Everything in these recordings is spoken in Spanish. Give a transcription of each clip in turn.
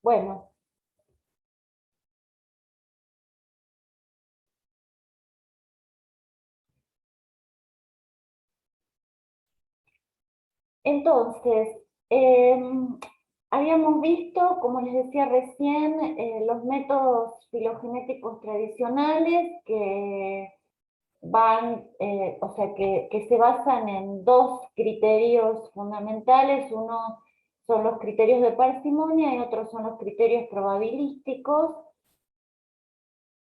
Bueno, entonces, habíamos visto, como les decía recién, los métodos filogenéticos tradicionales que van, o sea, que se basan en dos criterios fundamentales. Uno son los criterios de parsimonia y otros son los criterios probabilísticos.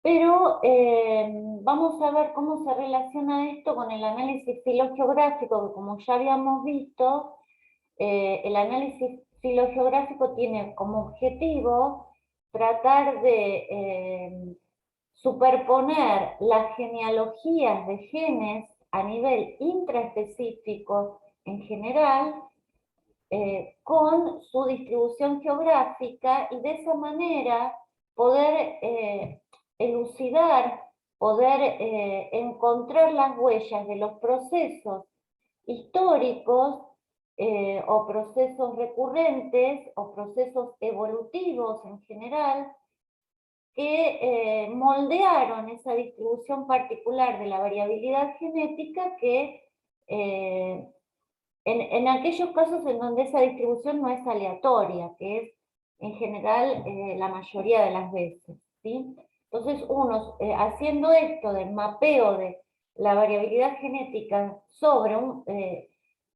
Pero vamos a ver cómo se relaciona esto con el análisis filogeográfico, que como ya habíamos visto, el análisis filogeográfico tiene como objetivo tratar de superponer las genealogías de genes a nivel intraespecífico en general con su distribución geográfica, y de esa manera poder elucidar, poder encontrar las huellas de los procesos históricos o procesos recurrentes o procesos evolutivos en general que moldearon esa distribución particular de la variabilidad genética que en aquellos casos en donde esa distribución no es aleatoria, que es en general la mayoría de las veces, ¿sí? Entonces uno, haciendo esto del mapeo de la variabilidad genética sobre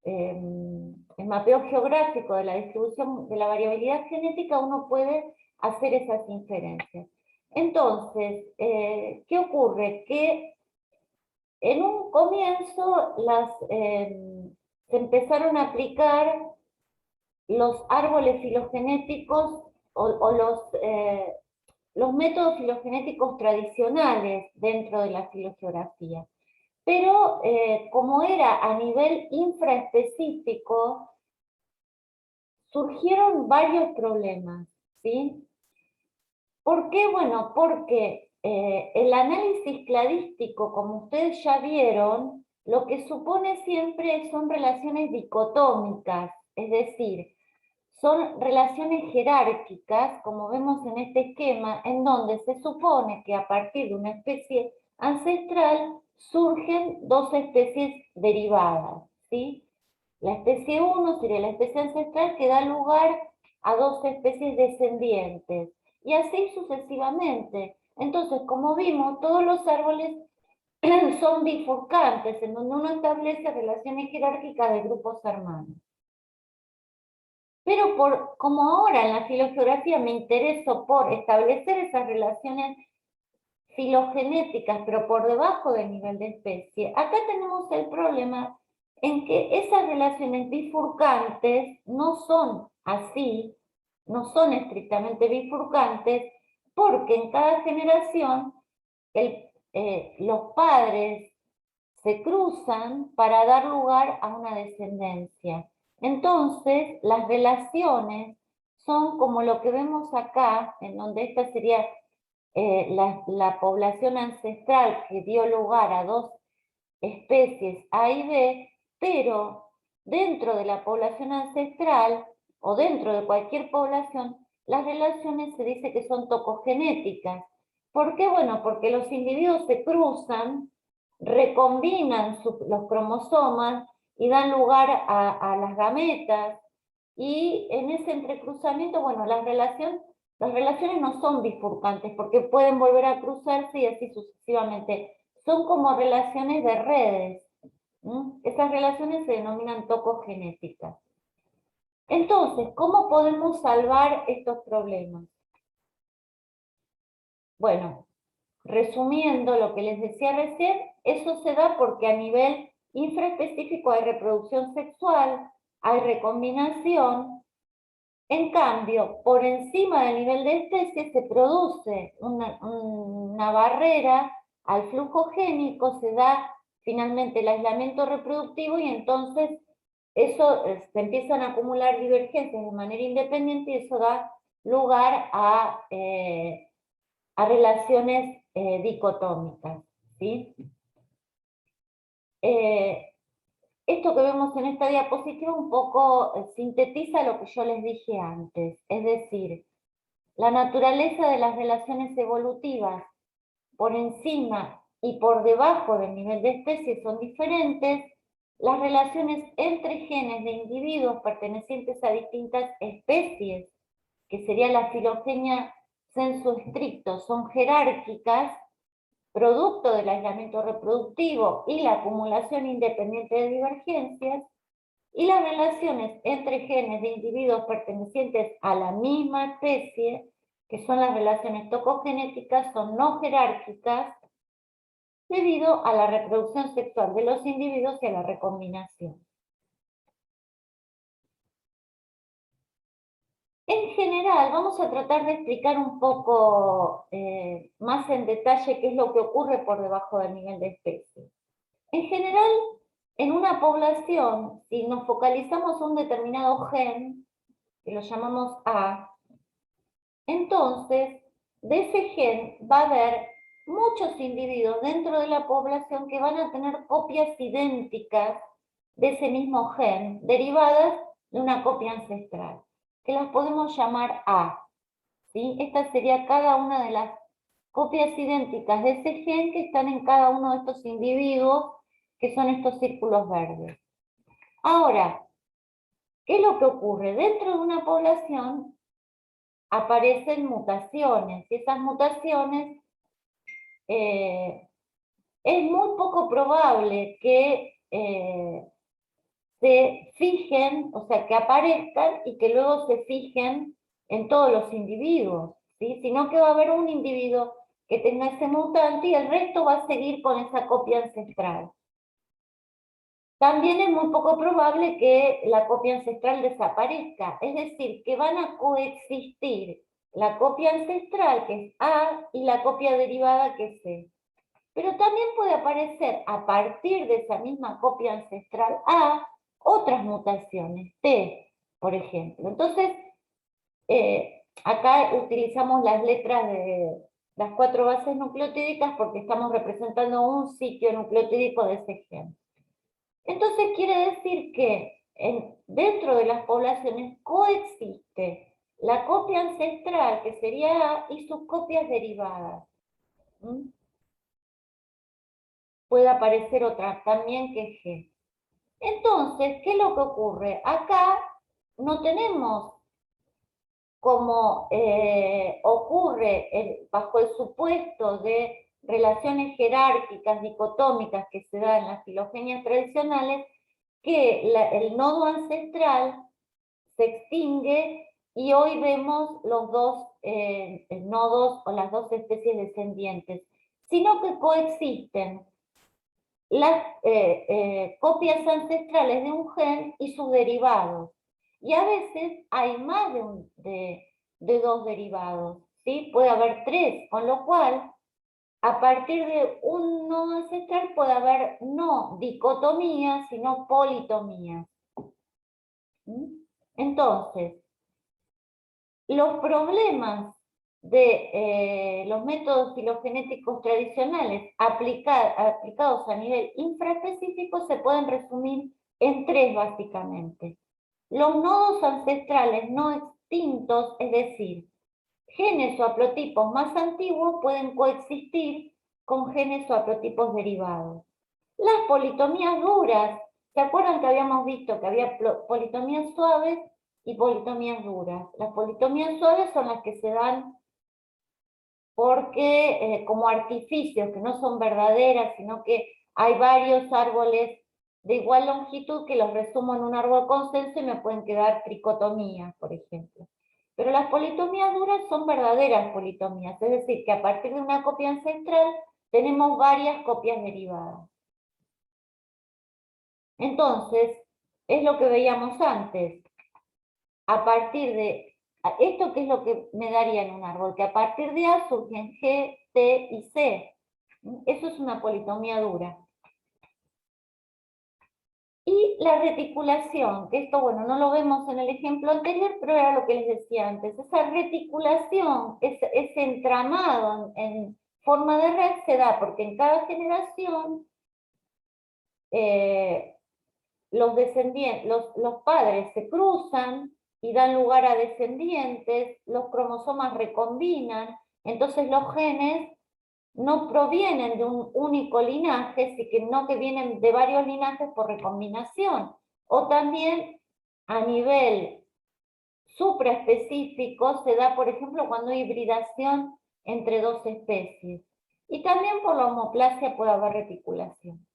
el mapeo geográfico de la distribución de la variabilidad genética, uno puede hacer esas inferencias. Entonces, ¿qué ocurre? Que en un comienzo se empezaron a aplicar los árboles filogenéticos o los métodos filogenéticos tradicionales dentro de la filogeografía. Pero como era a nivel infraespecífico, surgieron varios problemas, ¿sí? ¿Por qué? Bueno, porque el análisis cladístico, como ustedes ya vieron, lo que supone siempre son relaciones dicotómicas, es decir, son relaciones jerárquicas, como vemos en este esquema, en donde se supone que a partir de una especie ancestral surgen dos especies derivadas, ¿sí? La especie 1 sería la especie ancestral que da lugar a dos especies descendientes, y así sucesivamente. Entonces, como vimos, todos los árboles son bifurcantes, en donde uno establece relaciones jerárquicas de grupos hermanos. Pero como ahora en la filogeografía me intereso por establecer esas relaciones filogenéticas, pero por debajo del nivel de especie, acá tenemos el problema en que esas relaciones bifurcantes no son así, no son estrictamente bifurcantes, porque en cada generación los padres se cruzan para dar lugar a una descendencia. Entonces, las relaciones son como lo que vemos acá, en donde esta sería la población ancestral que dio lugar a dos especies A y B, pero dentro de la población ancestral o dentro de cualquier población, las relaciones se dice que son tocogenéticas. ¿Por qué? Bueno, porque los individuos se cruzan, recombinan los cromosomas y dan lugar a las gametas, y en ese entrecruzamiento, bueno, las relaciones no son bifurcantes porque pueden volver a cruzarse y así sucesivamente. Son como relaciones de redes. Esas relaciones se denominan tocogenéticas. Entonces, ¿cómo podemos salvar estos problemas? Bueno, resumiendo lo que les decía recién, eso se da porque a nivel infraespecífico hay reproducción sexual, hay recombinación. En cambio, por encima del nivel de especie se produce una barrera al flujo génico, se da finalmente el aislamiento reproductivo, y entonces eso se empiezan a acumular divergencias de manera independiente, y eso da lugar a relaciones dicotómicas, ¿sí? Esto que vemos en esta diapositiva un poco sintetiza lo que yo les dije antes, es decir, la naturaleza de las relaciones evolutivas por encima y por debajo del nivel de especie son diferentes, las relaciones entre genes de individuos pertenecientes a distintas especies, que sería la filogenia sensu stricto, son jerárquicas, producto del aislamiento reproductivo y la acumulación independiente de divergencias, y las relaciones entre genes de individuos pertenecientes a la misma especie, que son las relaciones tocogenéticas, son no jerárquicas debido a la reproducción sexual de los individuos y a la recombinación. En general, vamos a tratar de explicar un poco más en detalle qué es lo que ocurre por debajo del nivel de especie. En general, en una población, si nos focalizamos en un determinado gen, que lo llamamos A, entonces, de ese gen va a haber muchos individuos dentro de la población que van a tener copias idénticas de ese mismo gen, derivadas de una copia ancestral, que las podemos llamar A. ¿Sí? Esta sería cada una de las copias idénticas de ese gen que están en cada uno de estos individuos, que son estos círculos verdes. Ahora, ¿qué es lo que ocurre? Dentro de una población aparecen mutaciones, y esas mutaciones es muy poco probable que se fijen, o sea, que aparezcan y que luego se fijen en todos los individuos, ¿sí? Sino que va a haber un individuo que tenga ese mutante y el resto va a seguir con esa copia ancestral. También es muy poco probable que la copia ancestral desaparezca, es decir, que van a coexistir la copia ancestral, que es A, y la copia derivada, que es C. Pero también puede aparecer a partir de esa misma copia ancestral A, otras mutaciones, T, por ejemplo. Entonces, acá utilizamos las letras de las 4 bases nucleotídicas porque estamos representando un sitio nucleotídico de ese gen. Entonces quiere decir que dentro de las poblaciones coexiste la copia ancestral, que sería A, y sus copias derivadas. Puede aparecer otra también que es G. Entonces, ¿qué es lo que ocurre? Acá no tenemos como ocurre bajo el supuesto de relaciones jerárquicas, dicotómicas que se dan en las filogenias tradicionales, que el nodo ancestral se extingue y hoy vemos los dos nodos o las dos especies descendientes, sino que coexisten las copias ancestrales de un gen y sus derivados. Y a veces hay más de 2 derivados, ¿sí? Puede haber 3, con lo cual, a partir de un nodo ancestral puede haber no dicotomías, sino politomías. Entonces, los problemas de los métodos filogenéticos tradicionales aplicados a nivel infraespecífico se pueden resumir en 3 básicamente. Los nodos ancestrales no extintos, es decir, genes o haplotipos más antiguos pueden coexistir con genes o haplotipos derivados. Las politomías duras, ¿se acuerdan que habíamos visto que había politomías suaves y politomías duras? Las politomías suaves son las que se dan porque como artificios, que no son verdaderas, sino que hay varios árboles de igual longitud que los resumo en un árbol consenso y me pueden quedar tricotomías, por ejemplo. Pero las politomías duras son verdaderas politomías, es decir, que a partir de una copia ancestral tenemos varias copias derivadas. Entonces, es lo que veíamos antes. A partir de esto, ¿qué es lo que me daría en un árbol? Que a partir de A surgen G, T y C. Eso es una politomía dura. Y la reticulación, que esto, bueno, no lo vemos en el ejemplo anterior, pero era lo que les decía antes. Esa reticulación, ese entramado en forma de red se da porque en cada generación los descendientes, los padres se cruzan y dan lugar a descendientes, los cromosomas recombinan, entonces los genes no provienen de un único linaje, sino que vienen de varios linajes por recombinación. O también a nivel supraespecífico se da, por ejemplo, cuando hay hibridación entre dos especies. Y también por la homoplasia puede haber reticulación.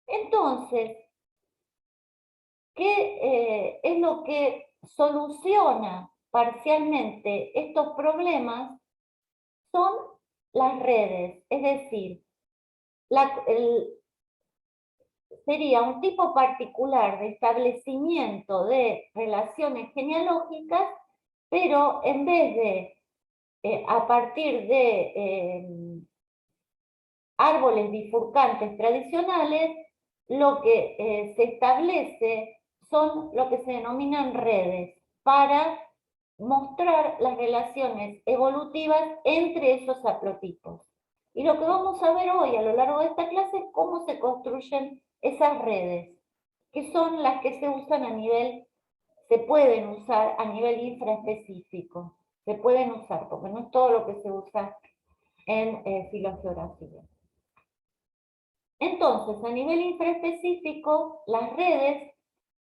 Entonces, ¿qué es lo que soluciona parcialmente estos problemas? Son las redes, es decir, sería un tipo particular de establecimiento de relaciones genealógicas, pero en vez de a partir de árboles bifurcantes tradicionales, lo que se establece son lo que se denominan redes para mostrar las relaciones evolutivas entre esos haplotipos. Y lo que vamos a ver hoy a lo largo de esta clase es cómo se construyen esas redes, que son las que se usan a nivel, se pueden usar a nivel infraespecífico. Se pueden usar, porque no es todo lo que se usa en filogeografía. Entonces, a nivel infraespecífico, las redes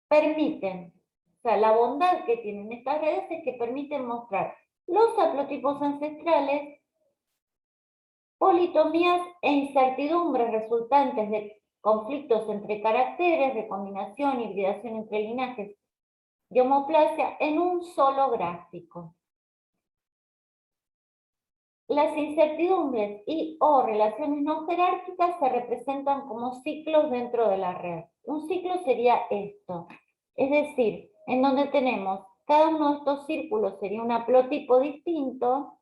permiten, o sea, la bondad que tienen estas redes es que permiten mostrar los haplotipos ancestrales, politomías e incertidumbres resultantes de conflictos entre caracteres, recombinación, hibridación entre linajes y homoplasia en un solo gráfico. Las incertidumbres y o relaciones no jerárquicas se representan como ciclos dentro de la red. Un ciclo sería esto, es decir, en donde tenemos cada uno de estos círculos sería un haplotipo distinto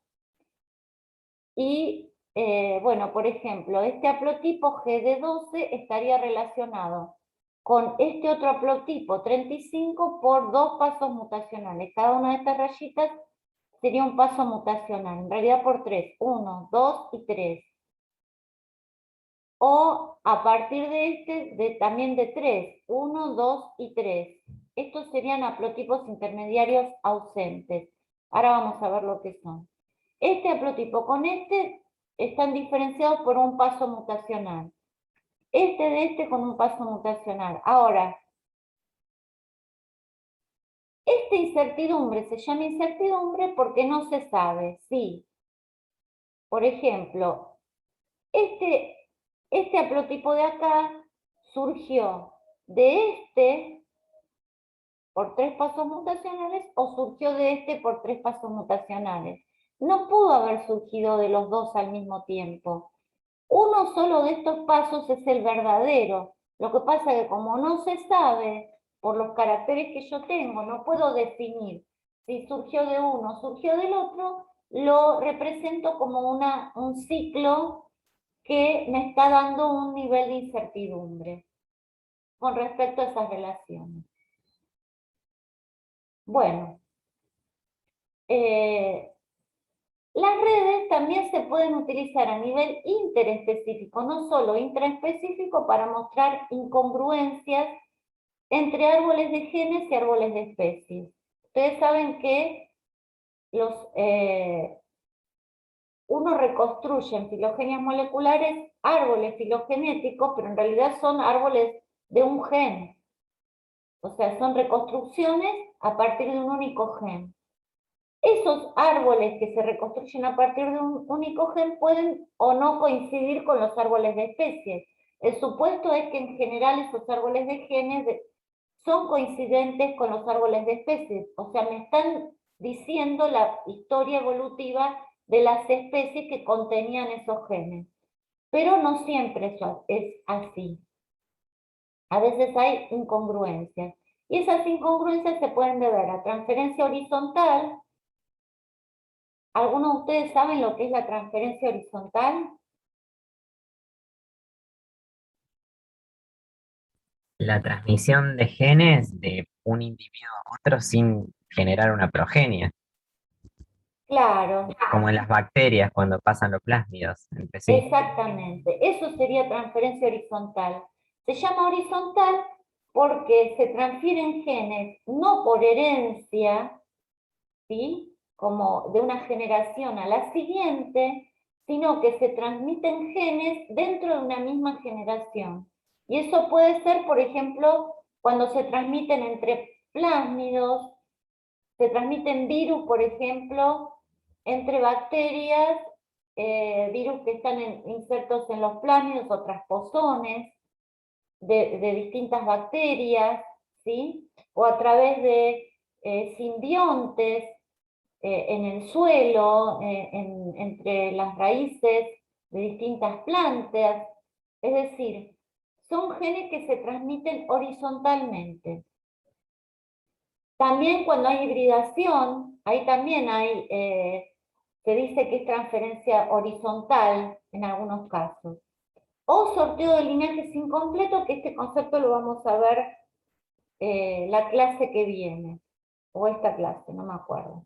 y, bueno, por ejemplo, este haplotipo GD12 estaría relacionado con este otro haplotipo 35 por dos pasos mutacionales. Cada una de estas rayitas sería un paso mutacional, en realidad por 3, 1, 2 y 3. O a partir de este, también de 3, 1, 2 y 3. Estos serían haplotipos intermediarios ausentes. Ahora vamos a ver lo que son. Este haplotipo con este están diferenciados por un paso mutacional. Este de este con un paso mutacional. Ahora, esta incertidumbre se llama incertidumbre porque no se sabe si, por ejemplo, este haplotipo de acá surgió de este por 3 pasos mutacionales o surgió de este por 3 pasos mutacionales. No pudo haber surgido de los dos al mismo tiempo. Uno solo de estos pasos es el verdadero. Lo que pasa es que como no se sabe, por los caracteres que yo tengo, no puedo definir si surgió de uno o surgió del otro, lo represento como un ciclo que me está dando un nivel de incertidumbre con respecto a esas relaciones. Bueno, las redes también se pueden utilizar a nivel interespecífico, no solo intraespecífico, para mostrar incongruencias entre árboles de genes y árboles de especies. Ustedes saben que uno reconstruye en filogenias moleculares árboles filogenéticos, pero en realidad son árboles de un gen. O sea, son reconstrucciones a partir de un único gen. Esos árboles que se reconstruyen a partir de un único gen pueden o no coincidir con los árboles de especies. El supuesto es que en general esos árboles de genes son coincidentes con los árboles de especies. O sea, me están diciendo la historia evolutiva de las especies que contenían esos genes. Pero no siempre eso es así. A veces hay incongruencias. Y esas incongruencias se pueden deber a transferencia horizontal. ¿Algunos de ustedes saben lo que es la transferencia horizontal? La transmisión de genes de un individuo a otro sin generar una progenie, Claro, como en las bacterias cuando pasan los plásmidos entre sí. exactamente. Eso sería transferencia horizontal. Se llama horizontal porque se transfieren genes no por herencia, ¿sí? Como de una generación a la siguiente, sino que se transmiten genes dentro de una misma generación. Y eso puede ser, por ejemplo, cuando se transmiten entre plásmidos, se transmiten virus, por ejemplo, entre bacterias, virus que están insertos en los plásmidos o transposones de distintas bacterias, ¿sí? O a través de simbiontes en el suelo, entre las raíces de distintas plantas. Es decir, son genes que se transmiten horizontalmente. También cuando hay hibridación, ahí también hay, se dice que es transferencia horizontal en algunos casos. O sorteo de linajes incompleto, que este concepto lo vamos a ver la clase que viene, o esta clase, no me acuerdo.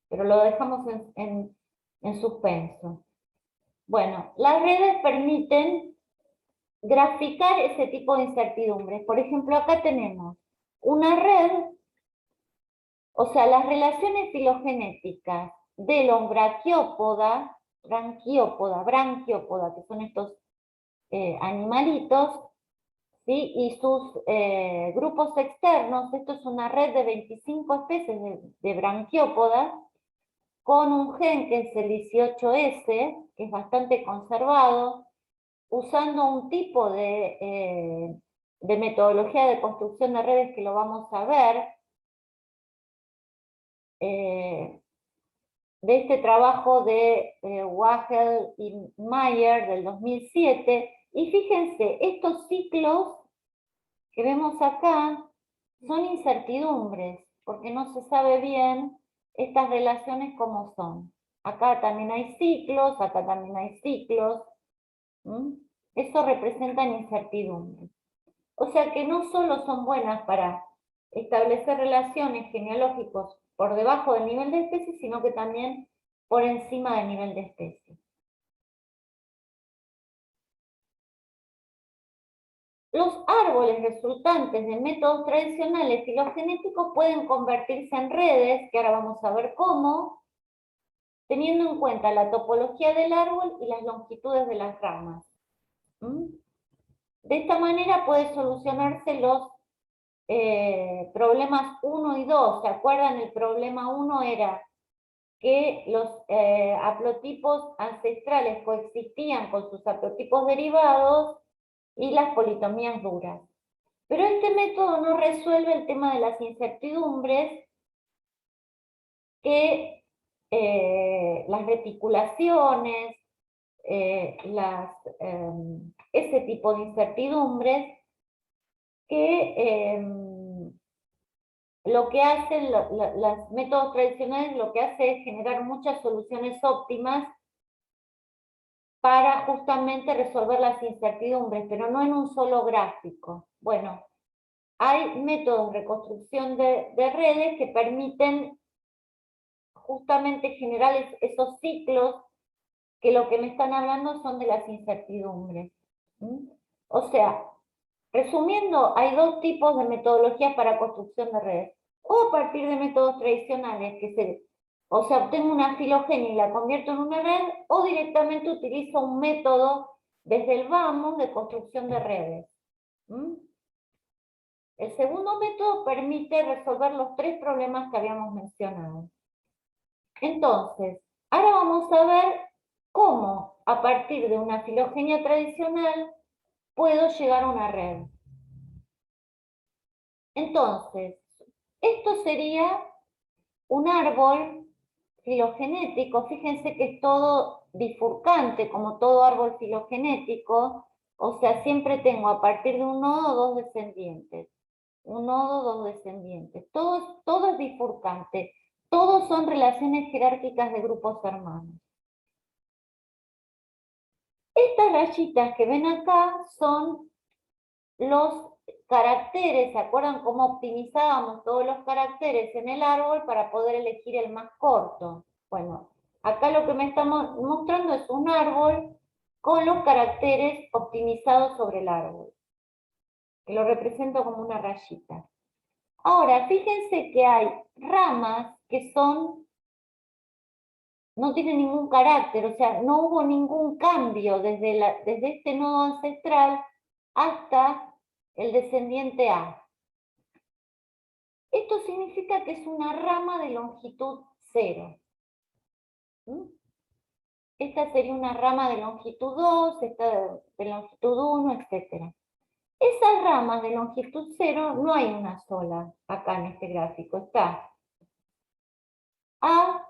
Pero lo dejamos en suspenso. Bueno, las redes permiten graficar ese tipo de incertidumbres. Por ejemplo, acá tenemos una red, o sea, las relaciones filogenéticas de los branquiópoda, que son estos animalitos, ¿sí? Y sus grupos externos. Esto es una red de 25 especies de branquiópodas, con un gen que es el 18S, que es bastante conservado, usando un tipo de metodología de construcción de redes que lo vamos a ver, de este trabajo de Wagel y Mayer del 2007, y fíjense, estos ciclos que vemos acá son incertidumbres, porque no se sabe bien estas relaciones cómo son. Acá también hay ciclos, acá también hay ciclos. Eso representan incertidumbres. O sea que no solo son buenas para establecer relaciones genealógicas por debajo del nivel de especie, sino que también por encima del nivel de especie. Los árboles resultantes de métodos tradicionales filogenéticos pueden convertirse en redes, que ahora vamos a ver cómo, teniendo en cuenta la topología del árbol y las longitudes de las ramas. De esta manera puede solucionarse los problemas 1 y 2. ¿Se acuerdan? El problema 1 era que los haplotipos ancestrales coexistían con sus haplotipos derivados y las politomías duras. Pero este método no resuelve el tema de las incertidumbres, que las reticulaciones, ese tipo de incertidumbres que lo que hacen los métodos tradicionales, lo que hace es generar muchas soluciones óptimas para justamente resolver las incertidumbres, pero no en un solo gráfico. Bueno, hay métodos de reconstrucción de redes que permiten justamente generar esos ciclos que lo que me están hablando son de las incertidumbres. O sea, resumiendo, hay dos tipos de metodologías para construcción de redes. O a partir de métodos tradicionales, o sea, obtengo una filogenia y la convierto en una red, o directamente utilizo un método desde el vamos de construcción de redes. El segundo método permite resolver los tres problemas que habíamos mencionado. Entonces, ahora vamos a ver cómo, a partir de una filogenia tradicional, puedo llegar a una red. Entonces, esto sería un árbol filogenético. Fíjense que es todo bifurcante, como todo árbol filogenético. O sea, siempre tengo a partir de un nodo dos descendientes. Un nodo, dos descendientes. Todo es bifurcante. Todos son relaciones jerárquicas de grupos hermanos. Estas rayitas que ven acá son los caracteres. ¿Se acuerdan cómo optimizábamos todos los caracteres en el árbol para poder elegir el más corto? Bueno, acá lo que me estamos mostrando es un árbol con los caracteres optimizados sobre el árbol. que lo represento como una rayita. Ahora, fíjense que hay ramas que no tienen ningún carácter, o sea, no hubo ningún cambio desde este nodo ancestral hasta el descendiente A. Esto significa que es una rama de longitud 0. Esta sería una rama de longitud 2, esta de longitud 1, etc. Esas ramas de longitud 0 no hay una sola acá en este gráfico. Está A,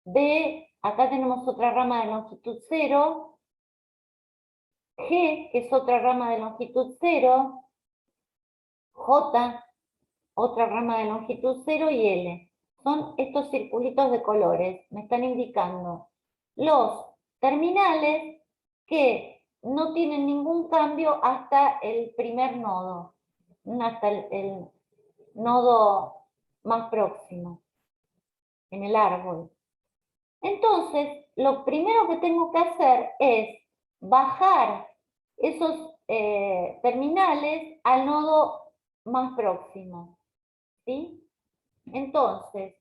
B, acá tenemos otra rama de longitud 0, G, que es otra rama de longitud 0, J, otra rama de longitud 0 y L. Son estos circulitos de colores, me están indicando los terminales que no tienen ningún cambio hasta el primer nodo, hasta el nodo más próximo en el árbol. Entonces, lo primero que tengo que hacer es bajar esos terminales al nodo más próximo, ¿sí? Entonces,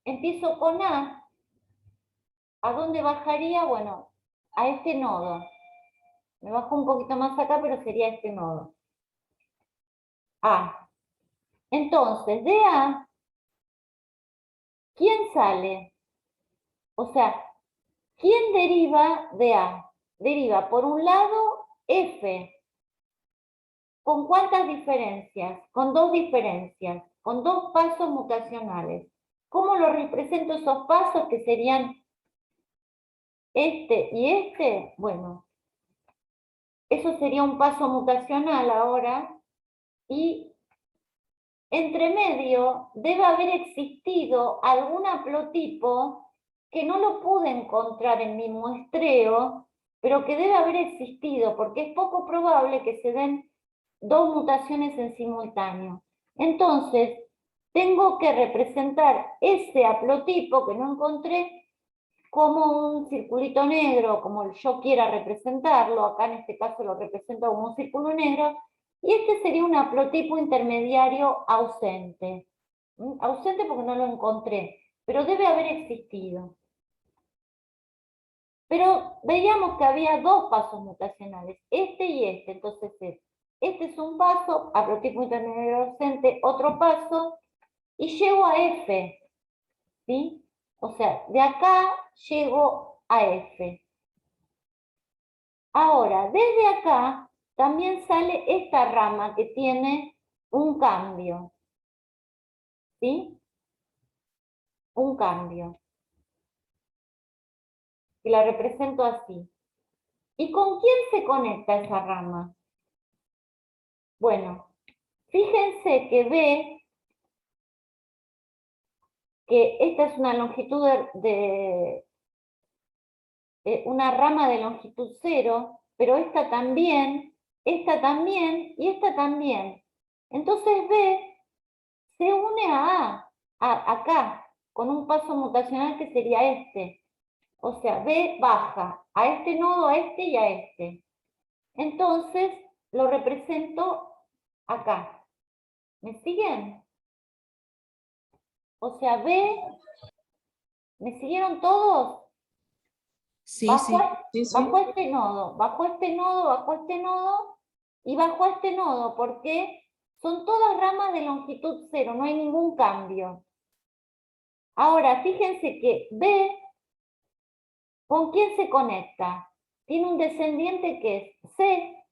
empiezo con A. ¿A dónde bajaría? Bueno, a este nodo. Me bajo un poquito más acá, pero sería este nodo. A. Entonces, de A, ¿quién sale? O sea, ¿quién deriva de A? Deriva, por un lado, F. ¿Con cuántas diferencias? Con 2 diferencias, con 2 pasos mutacionales. ¿Cómo lo represento esos pasos que serían este y este? Bueno, eso sería un paso mutacional ahora, y entre medio debe haber existido algún haplotipo que no lo pude encontrar en mi muestreo, pero que debe haber existido, porque es poco probable que se den 2 mutaciones en simultáneo. Entonces, tengo que representar ese haplotipo que no encontré como un circulito negro, como yo quiera representarlo. Acá en este caso lo represento como un círculo negro, y este sería un haplotipo intermediario ausente. Ausente porque no lo encontré, pero debe haber existido. Pero veíamos que había 2 pasos mutacionales, este y este. Entonces este es un paso, haplotipo intermediario ausente, otro paso, y llego a F, ¿sí? O sea, de acá llego a F. Ahora, desde acá también sale esta rama que tiene un cambio, ¿sí? Un cambio, que la represento así. ¿Y con quién se conecta esa rama? Bueno, fíjense que B, que esta es una longitud una rama de longitud 0, pero esta también, y esta también. Entonces B se une a A, acá, con un paso mutacional que sería este. O sea, B baja a este nodo, a este y a este. Entonces, lo represento acá. ¿Me siguen? O sea, B, ¿me siguieron todos? Sí, Bajo, sí, sí, sí. bajo este nodo, bajo este nodo, bajo este nodo y bajo este nodo, porque son todas ramas de longitud 0, no hay ningún cambio. Ahora, fíjense que B, ¿con quién se conecta? Tiene un descendiente que es C,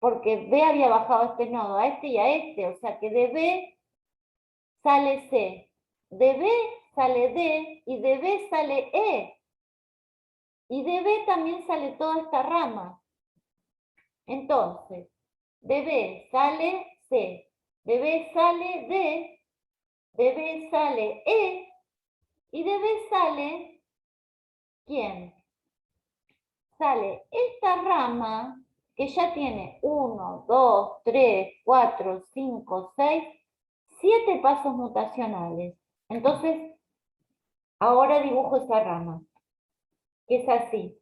porque B había bajado a este nodo, a este y a este, o sea que de B sale C, de B sale D y de B sale E. Y de B también sale toda esta rama. Entonces, de B sale C, de B sale D, de B sale E, y de B sale, ¿quién? Sale esta rama que ya tiene 1, 2, 3, 4, 5, 6, 7 pasos mutacionales. Entonces, ahora dibujo esa rama, que es así.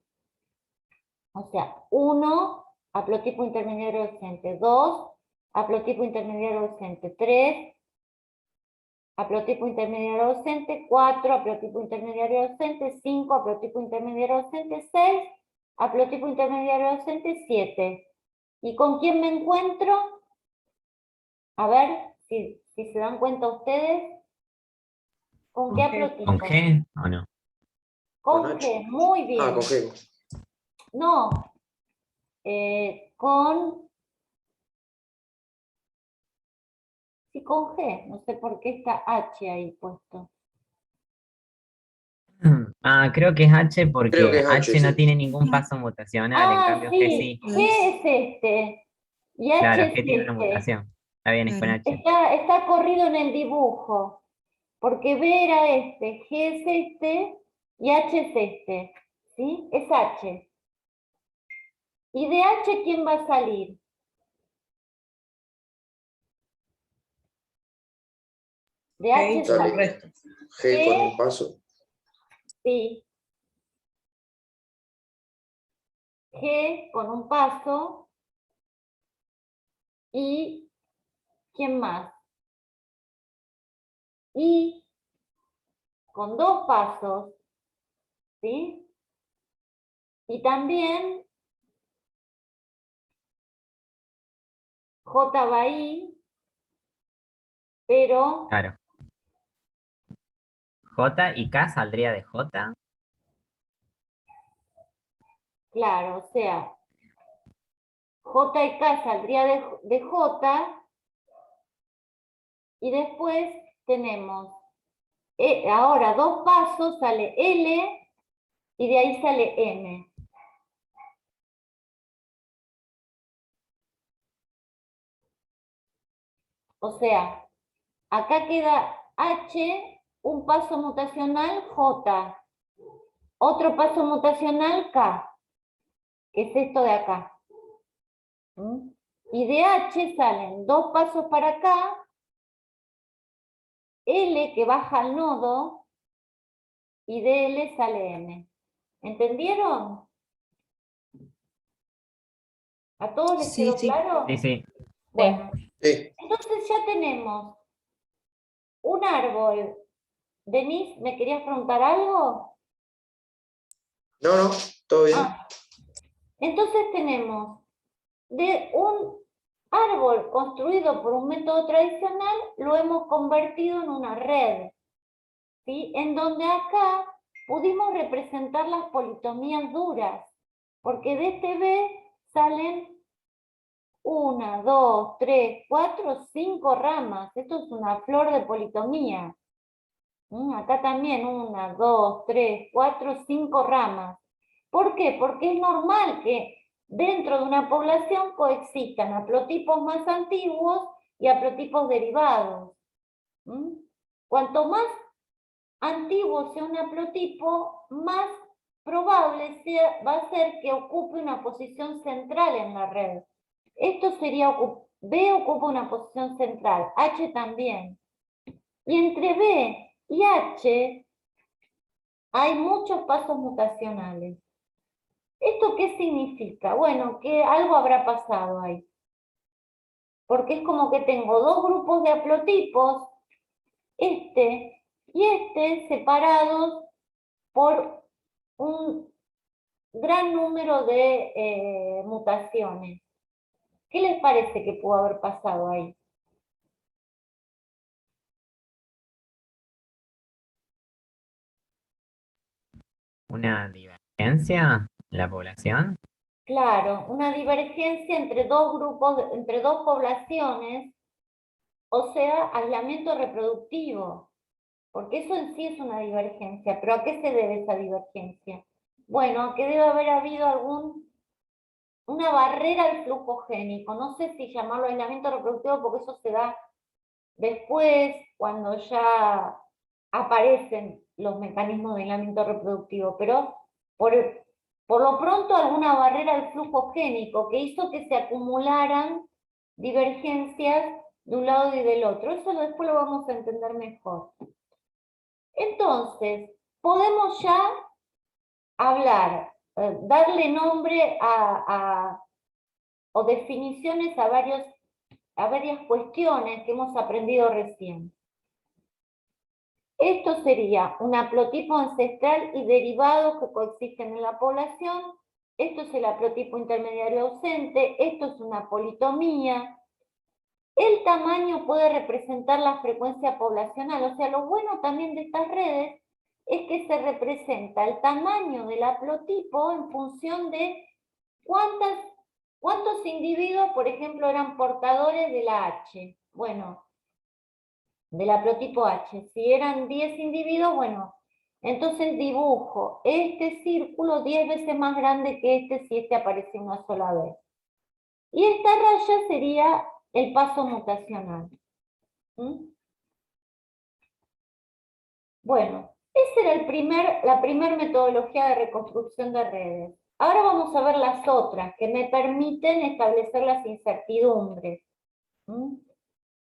O sea, 1 haplotipo intermediario ausente 2, haplotipo intermediario ausente 3, haplotipo intermediario ausente 4, haplotipo intermediario ausente 5, haplotipo intermediario ausente 6, haplotipo intermediario ausente 7. ¿Y con quién me encuentro? A ver si se dan cuenta ustedes. ¿Con qué haplotipo? ¿Con G o no? Con Con G, H. muy bien. Ah, con G. No, sí, con G, no sé por qué está H ahí puesto. Ah, creo que es H Creo que porque es H, H no sí. tiene ningún paso mutacional, en Ah, cambio G sí, sí. G es este, y H Claro, es G tiene una este. mutación. Está bien, es con Claro. H. Está corrido en el dibujo, porque B era este, G es este, y H es este, ¿sí? Es H. ¿Y de H quién va a salir? De H Ok, Dale. correcto. G con un paso. sí. G con un paso. ¿Y quién más? Y con 2 pasos, ¿sí? Y también J va ahí, pero Claro. J y K saldría de J. claro, o sea, J y K saldría de J, y después tenemos, ahora 2 pasos, sale L, y de ahí sale M. O sea, acá queda H, un paso mutacional J, otro paso mutacional K, que es esto de acá. ¿Mm? Y de H salen 2 pasos para acá, L que baja al nodo, y de L sale M. ¿Entendieron? ¿A todos les Sí, quedó sí. claro? Sí, sí. Bueno, Sí. entonces ya tenemos un árbol. Denise, ¿me querías preguntar algo? No, todo bien. Ah, entonces tenemos de un árbol construido por un método tradicional, lo hemos convertido en una red, ¿sí? En donde acá pudimos representar las politomías duras, porque de este B salen 1, 2, 3, 4, 5 ramas. Esto es una flor de politomía. Acá también 1, 2, 3, 4, 5 ramas. ¿Por qué? Porque es normal que dentro de una población coexistan haplotipos más antiguos y haplotipos derivados. Cuanto más antiguo sea un haplotipo, más probable va a ser que ocupe una posición central en la red. Esto sería, B ocupa una posición central, H también. Y entre B y H hay muchos pasos mutacionales. ¿Esto qué significa? Bueno, que algo habrá pasado ahí. Porque es como que tengo 2 grupos de haplotipos, este y este, separados por un gran número de mutaciones. ¿Qué les parece que pudo haber pasado ahí? ¿Una divergencia en la población? Claro, una divergencia entre 2 grupos, entre 2 poblaciones, o sea, aislamiento reproductivo, porque eso en sí es una divergencia. ¿Pero a qué se debe esa divergencia? Bueno, a que debe haber habido una barrera al flujo génico. No sé si llamarlo aislamiento reproductivo porque eso se da después, cuando ya aparecen los mecanismos de aislamiento reproductivo, pero por lo pronto alguna barrera al flujo génico que hizo que se acumularan divergencias de un lado y del otro. Eso después lo vamos a entender mejor. Entonces, podemos ya hablar, darle nombre o definiciones a varias cuestiones que hemos aprendido recién. Esto sería un haplotipo ancestral y derivados que coexisten en la población. Esto es el haplotipo intermediario ausente. Esto es una politomía. El tamaño puede representar la frecuencia poblacional. O sea, lo bueno también de estas redes es que se representa el tamaño del haplotipo en función de cuántos individuos, por ejemplo, eran portadores de la H. Bueno, del haplotipo H. Si eran 10 individuos, bueno, entonces dibujo este círculo 10 veces más grande que este si este aparece una sola vez. Y esta raya sería el paso mutacional. Bueno, esa era la primera metodología de reconstrucción de redes. Ahora vamos a ver las otras que me permiten establecer las incertidumbres.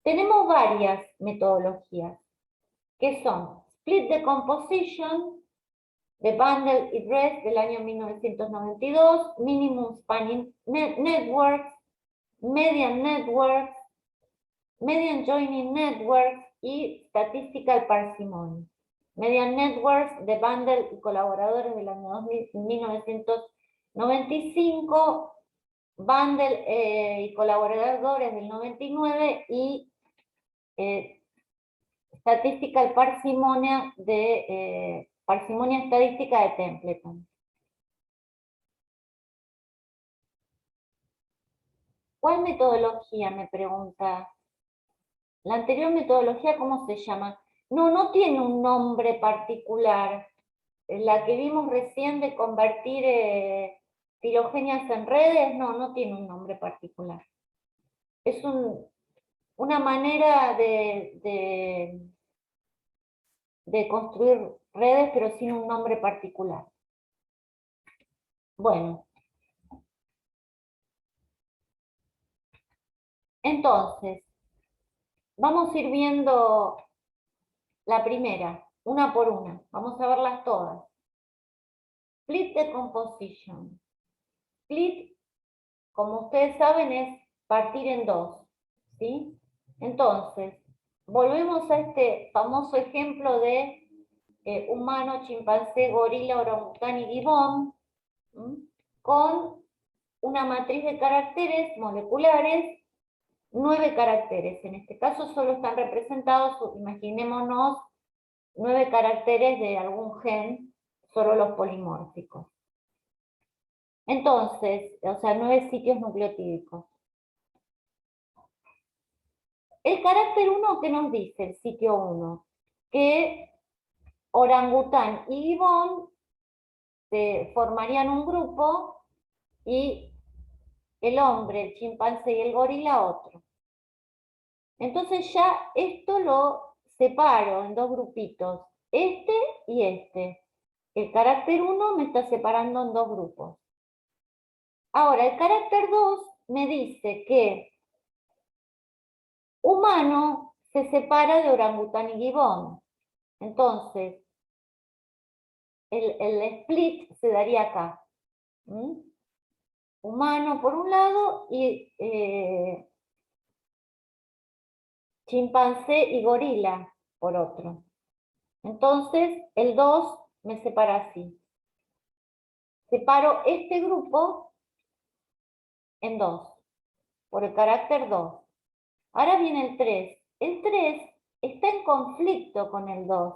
Tenemos varias metodologías, que son Split Decomposition, de Bundle y Rest del año 1992, Minimum Spanning Networks, Median Networks, Median Joining Networks y Statistical Parsimony. Median Networks de Bundle y colaboradores del año 1995, Bundle y colaboradores del 99 y Statistical Parsimonia de Parsimonia Estadística de Templeton. ¿Cuál metodología? Me pregunta. La anterior metodología, ¿cómo se llama? No tiene un nombre particular. La que vimos recién de convertir filogenias en redes, no tiene un nombre particular. Es una manera de construir redes, pero sin un nombre particular. Bueno. Entonces, vamos a ir viendo la primera, una por una. Vamos a verlas todas. Split Decomposition. Split, como ustedes saben, es partir en dos, ¿sí? Entonces, volvemos a este famoso ejemplo de humano, chimpancé, gorila, orangután y gibón, con una matriz de caracteres moleculares, 9 caracteres. En este caso solo están representados, imaginémonos, 9 caracteres de algún gen, solo los polimórficos. Entonces, o sea, 9 sitios nucleotídicos. El carácter 1, ¿qué nos dice el sitio 1? Que orangután y gibón formarían un grupo y el hombre, el chimpancé y el gorila otro. Entonces ya esto lo separo en dos grupitos, este y este. El carácter 1 me está separando en dos grupos. Ahora, el carácter 2 me dice que humano se separa de orangután y gibón. Entonces, el split se daría acá. Humano por un lado y chimpancé y gorila por otro. Entonces, el 2 me separa así. Separo este grupo en 2, por el carácter 2. Ahora viene el 3. El 3 está en conflicto con el 2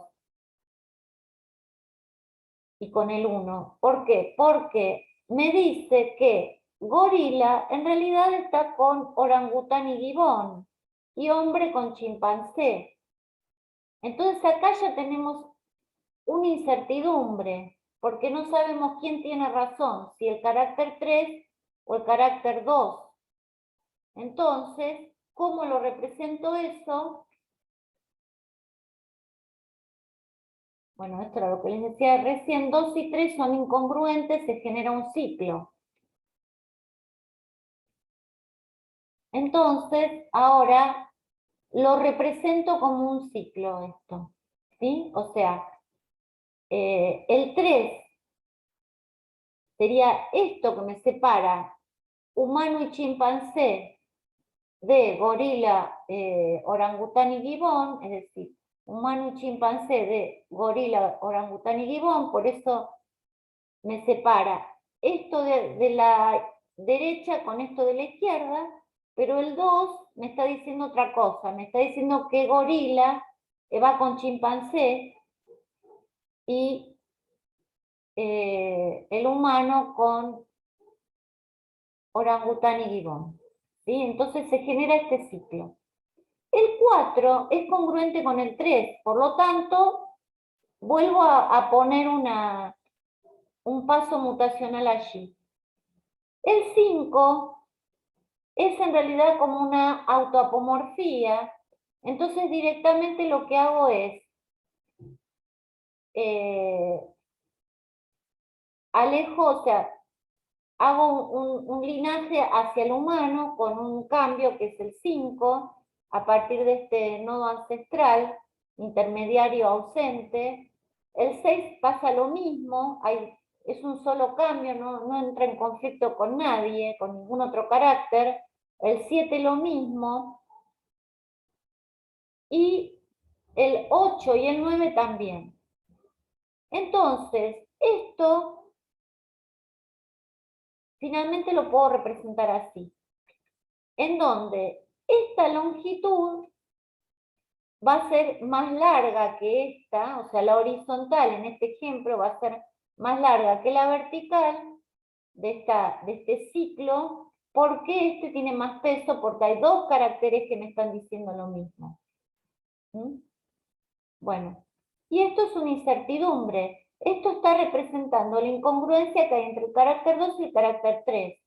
y con el 1. ¿Por qué? Porque me dice que gorila en realidad está con orangután y gibón y hombre con chimpancé. Entonces acá ya tenemos una incertidumbre, porque no sabemos quién tiene razón, si el carácter 3 o el carácter 2. Entonces, ¿cómo lo represento eso? Bueno, esto era lo que les decía recién, 2 y 3 son incongruentes, se genera un ciclo. Entonces, ahora lo represento como un ciclo esto, ¿sí? O sea, el 3 sería esto que me separa humano y chimpancé de gorila, orangután y gibón, es decir, humano y chimpancé de gorila, orangután y gibón, por eso me separa esto de la derecha con esto de la izquierda, pero el 2 me está diciendo otra cosa, me está diciendo que gorila va con chimpancé y el humano con orangután y gibón. ¿Sí? Entonces se genera este ciclo. El 4 es congruente con el 3, por lo tanto, vuelvo a poner un paso mutacional allí. El 5 es en realidad como una autoapomorfía, entonces directamente lo que hago es alejo, o sea, hago un linaje hacia el humano con un cambio que es el 5, a partir de este nodo ancestral, intermediario ausente. El 6 pasa lo mismo, es un solo cambio, no entra en conflicto con nadie, con ningún otro carácter. El 7 lo mismo. Y el 8 y el 9 también. Entonces, esto finalmente lo puedo representar así, en donde esta longitud va a ser más larga que esta, o sea, la horizontal en este ejemplo va a ser más larga que la vertical de este ciclo, porque este tiene más peso, porque hay dos caracteres que me están diciendo lo mismo. ¿Mm? Bueno, y esto es una incertidumbre. Esto está representando la incongruencia que hay entre el carácter 2 y el carácter 3.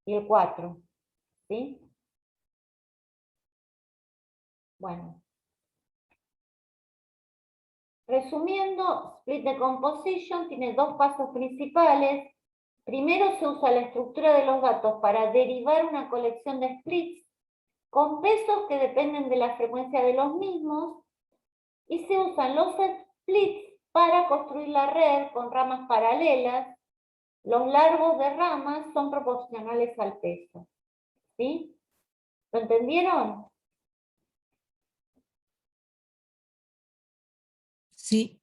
Y el 4. ¿Sí? Bueno. Resumiendo, Split Decomposition tiene dos pasos principales. Primero se usa la estructura de los datos para derivar una colección de splits con pesos que dependen de la frecuencia de los mismos, y se usan los splits para construir la red con ramas paralelas. Los largos de ramas son proporcionales al peso. ¿Sí? ¿Lo entendieron? Sí.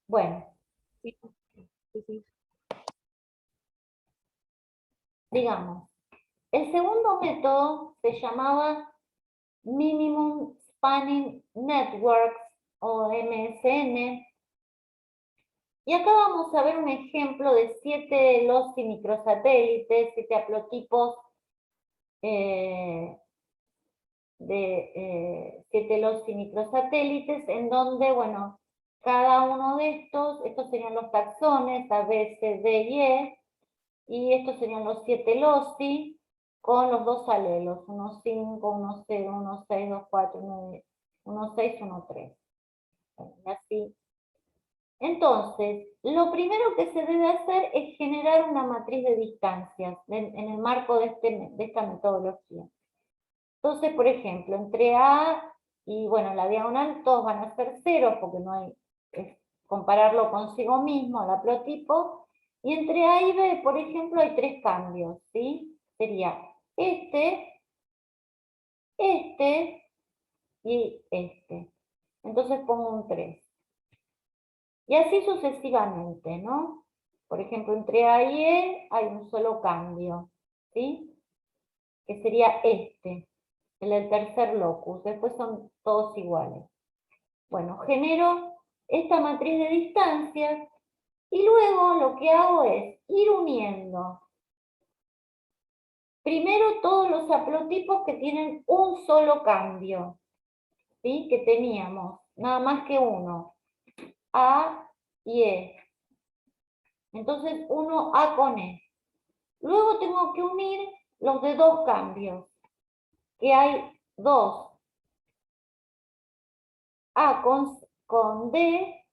Bueno, Sí, sí. digamos, el segundo método se llamaba Minimum Spanning Networks, o MSN, y acá vamos a ver un ejemplo de 7 LOSI microsatélites, 7 haplotipos de 7 LOSI microsatélites, en donde, bueno, cada uno de estos serían los taxones, A, B, C, D y E, y estos serían los 7 LOSI, con los dos alelos, 1, 5, 1, 0, 1, 6, 2, 4, 9, 1, 6, 1, 3. Y así. Entonces, lo primero que se debe hacer es generar una matriz de distancias en el marco de esta metodología. Entonces, por ejemplo, entre A y, bueno, la diagonal todos van a ser ceros porque no hay, es compararlo consigo mismo, el haplotipo, y entre A y B, por ejemplo, hay 3 cambios, ¿sí? Sería este y este. Entonces pongo un 3. Y así sucesivamente, ¿no? Por ejemplo, entre A y E hay un solo cambio, ¿sí? Que sería este, el del tercer locus. Después son todos iguales. Bueno, genero esta matriz de distancias y luego lo que hago es ir uniendo primero todos los haplotipos que tienen un solo cambio, ¿sí? Que teníamos, nada más que uno, A y E. Entonces, uno A con E. Luego tengo que unir los de 2 cambios, que hay 2. A con D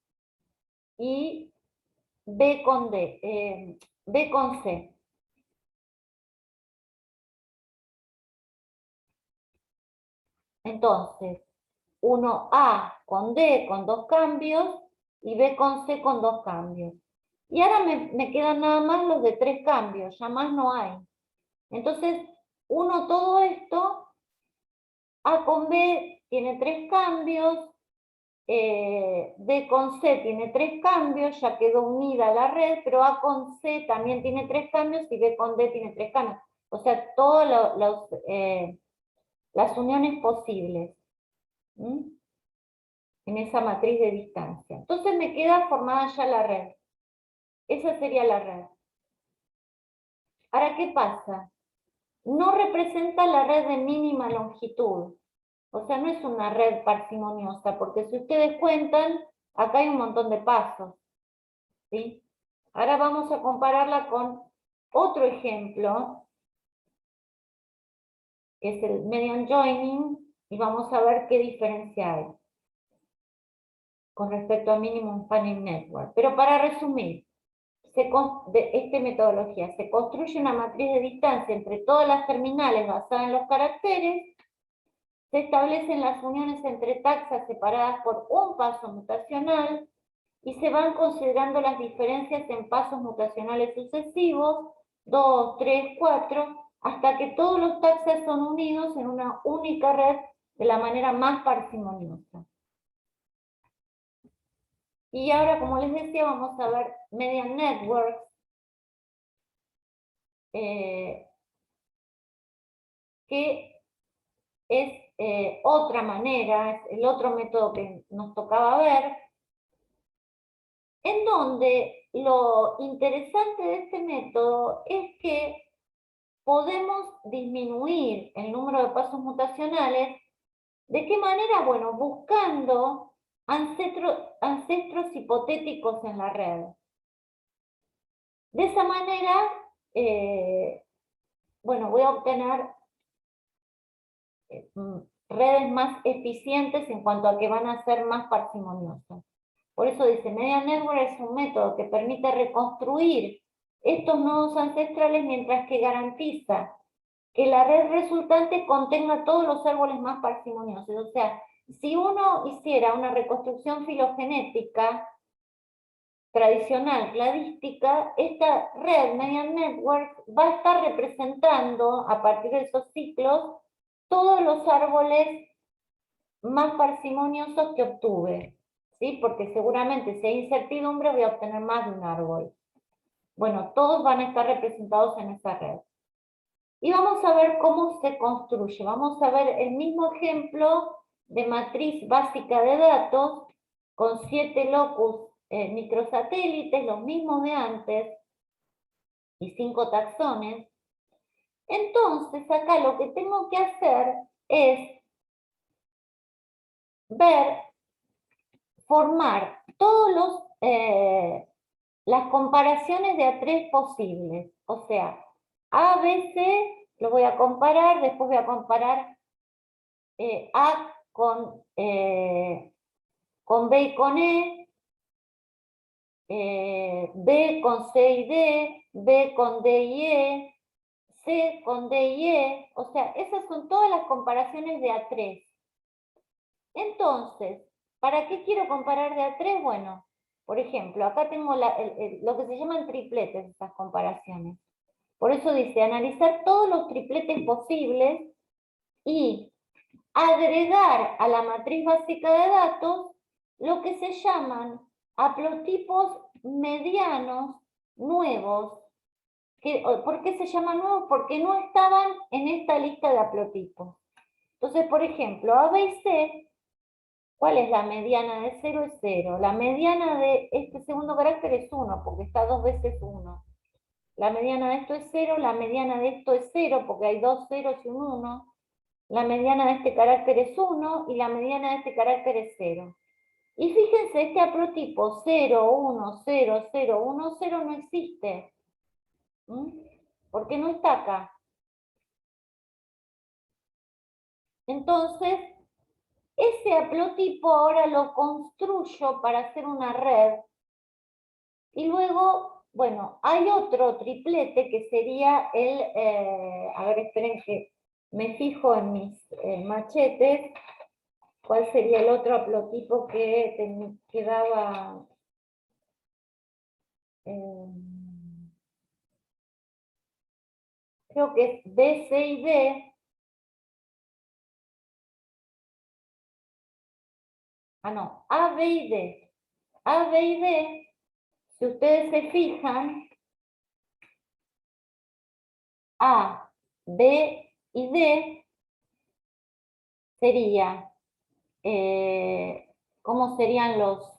y B con D, B con C. Entonces, uno A con D con 2 cambios y B con C con 2 cambios. Y ahora me quedan nada más los de 3 cambios, ya más no hay. Entonces, uno todo esto, A con B tiene 3 cambios, B con C tiene 3 cambios, ya quedó unida la red, pero A con C también tiene 3 cambios y B con D tiene 3 cambios. O sea, todas las uniones posibles. ¿Mm? En esa matriz de distancia. Entonces me queda formada ya la red. Esa sería la red. Ahora, ¿qué pasa? No representa la red de mínima longitud. O sea, no es una red parsimoniosa, porque si ustedes cuentan, acá hay un montón de pasos. ¿Sí? Ahora vamos a compararla con otro ejemplo, que es el median joining, y vamos a ver qué diferencia hay con respecto a minimum spanning network. Pero para resumir, de esta metodología, se construye una matriz de distancia entre todas las terminales basada en los caracteres, se establecen las uniones entre taxas separadas por un paso mutacional y se van considerando las diferencias en pasos mutacionales sucesivos, 2, 3, 4, hasta que todos los taxas son unidos en una única red de la manera más parsimoniosa. Y ahora, como les decía, vamos a ver median networks, que es otra manera, es el otro método que nos tocaba ver, en donde lo interesante de este método es que podemos disminuir el número de pasos mutacionales. ¿De qué manera? Bueno, buscando ancestros hipotéticos en la red. De esa manera, bueno, voy a obtener redes más eficientes en cuanto a que van a ser más parsimoniosas. Por eso dice, Median Network es un método que permite reconstruir estos nodos ancestrales mientras que garantiza que la red resultante contenga todos los árboles más parsimoniosos. O sea, si uno hiciera una reconstrucción filogenética tradicional, cladística, esta red Median Network va a estar representando, a partir de esos ciclos, todos los árboles más parsimoniosos que obtuve, ¿sí? Porque seguramente si hay incertidumbre voy a obtener más de un árbol. Bueno, todos van a estar representados en esa red. Y vamos a ver cómo se construye. Vamos a ver el mismo ejemplo de matriz básica de datos con 7 locus microsatélites, los mismos de antes, y 5 taxones. Entonces, acá lo que tengo que hacer es formar todos las comparaciones de A3 posibles. O sea, A, B, C, lo voy a comparar, después voy a comparar A con B y con B con C y D, B con D y C con D y o sea, esas son todas las comparaciones de A3. Entonces, ¿para qué quiero comparar de A3? Bueno, por ejemplo, acá tengo lo que se llaman tripletes, estas comparaciones. Por eso dice, analizar todos los tripletes posibles y agregar a la matriz básica de datos lo que se llaman haplotipos medianos nuevos. ¿Por qué se llaman nuevos? Porque no estaban en esta lista de haplotipos. Entonces, por ejemplo, A, B y C, ¿cuál es la mediana de 0? Es 0. La mediana de este segundo carácter es 1, porque está 2 veces 1. La mediana de esto es 0, la mediana de esto es 0, porque hay 2 ceros y un 1. La mediana de este carácter es 1 y la mediana de este carácter es 0. Y fíjense, este haprotipo 0, 1, 0, 0, 1, 0 no existe. ¿Por qué no está acá? Entonces, ese haplotipo ahora lo construyo para hacer una red. Y luego, bueno, hay otro triplete que sería el, a ver, esperen que me fijo en mis machetes. ¿Cuál sería el otro haplotipo que daba? creo que es B, C y D. Ah, no, A, B y D. A, B y D, si ustedes se fijan, A, B y D sería, ¿cómo serían los?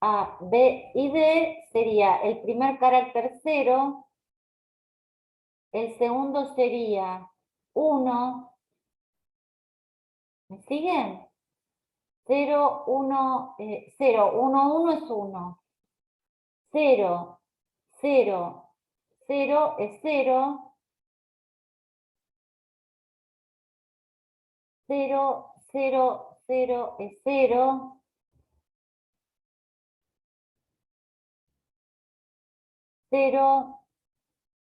A, B y D sería el primer carácter 0, el segundo sería 1, ¿me siguen? 0, 1, 0, 1, 1 es 1, 0, 0, 0 es 0, 0, 0, 0 es 0, 0,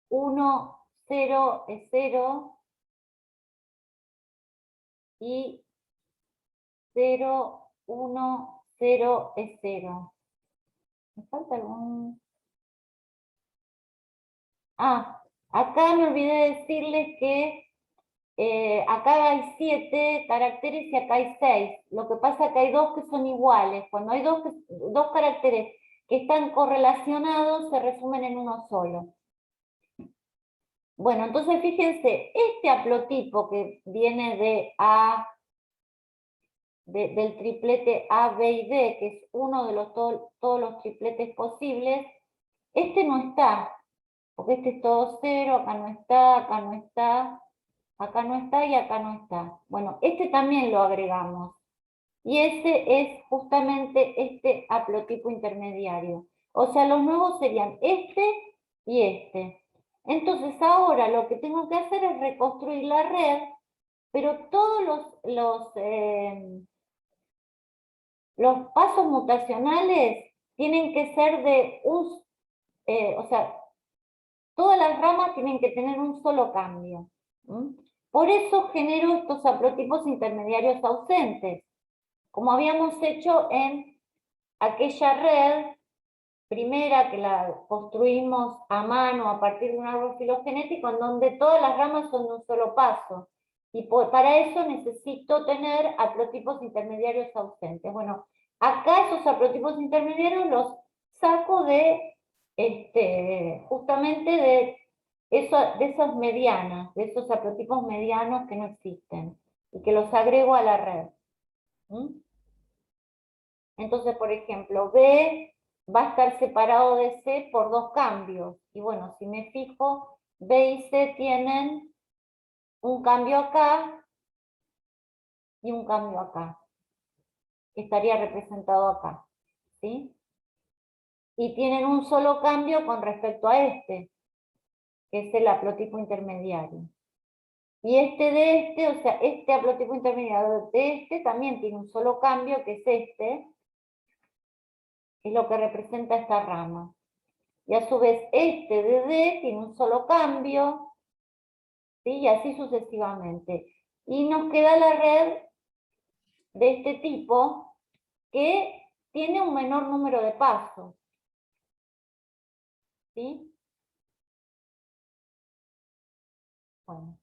1, 0 es 0 y 0, 1, 0 es 0. ¿Me falta algún? Ah, acá me olvidé decirles que acá hay 7 caracteres y acá hay 6. Lo que pasa es que hay 2 que son iguales. Cuando hay dos caracteres que están correlacionados, se resumen en uno solo. Bueno, entonces fíjense, este haplotipo que viene de A, del triplete A, B y D, que es uno de todos los tripletes posibles, este no está, porque este es todo 0, acá no está, acá no está, acá no está y acá no está. Bueno, este también lo agregamos. Y ese es justamente este haplotipo intermediario. O sea, los nuevos serían este y este. Entonces ahora lo que tengo que hacer es reconstruir la red, pero todos los pasos mutacionales tienen que ser de un, o sea, todas las ramas tienen que tener un solo cambio. Por eso genero estos haplotipos intermediarios ausentes, como habíamos hecho en aquella red primera que la construimos a mano a partir de un árbol filogenético, en donde todas las ramas son de un solo paso. Y para eso necesito tener haplotipos intermediarios ausentes. Bueno, acá esos haplotipos intermediarios los saco de, justamente de esas medianas, de esos haplotipos medianos que no existen, y que los agrego a la red. Entonces, por ejemplo, B va a estar separado de C por 2 cambios. Y bueno, si me fijo, B y C tienen un cambio acá y un cambio acá, que estaría representado acá, ¿sí? Y tienen un solo cambio con respecto a este, que es el haplotipo intermediario. Y este de este, o sea, este haplotipo intermediario de este también tiene un solo cambio, que es este, es lo que representa esta rama. Y a su vez este de D tiene un solo cambio, ¿sí? Y así sucesivamente. Y nos queda la red de este tipo que tiene un menor número de pasos, ¿sí? Bueno.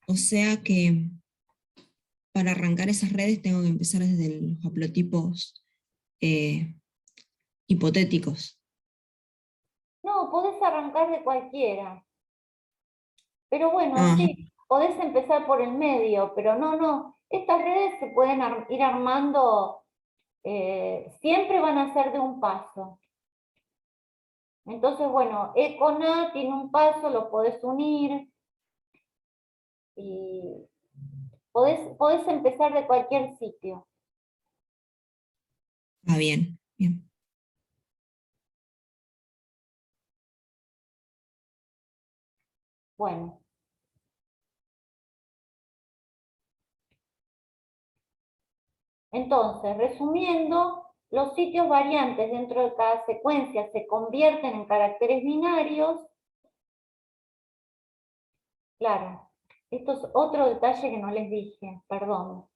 O sea que para arrancar esas redes tengo que empezar desde los haplotipos hipotéticos. No, podés arrancar de cualquiera. Pero bueno, Ah, sí, podés empezar por el medio, pero no. Estas redes se pueden ir armando, siempre van a ser de un paso. Entonces, bueno, E con A tiene un paso, lo podés unir y podés empezar de cualquier sitio. bien, bien. Bueno. Entonces, resumiendo, los sitios variantes dentro de cada secuencia se convierten en caracteres binarios Claro, esto es otro detalle que no les dije, perdón.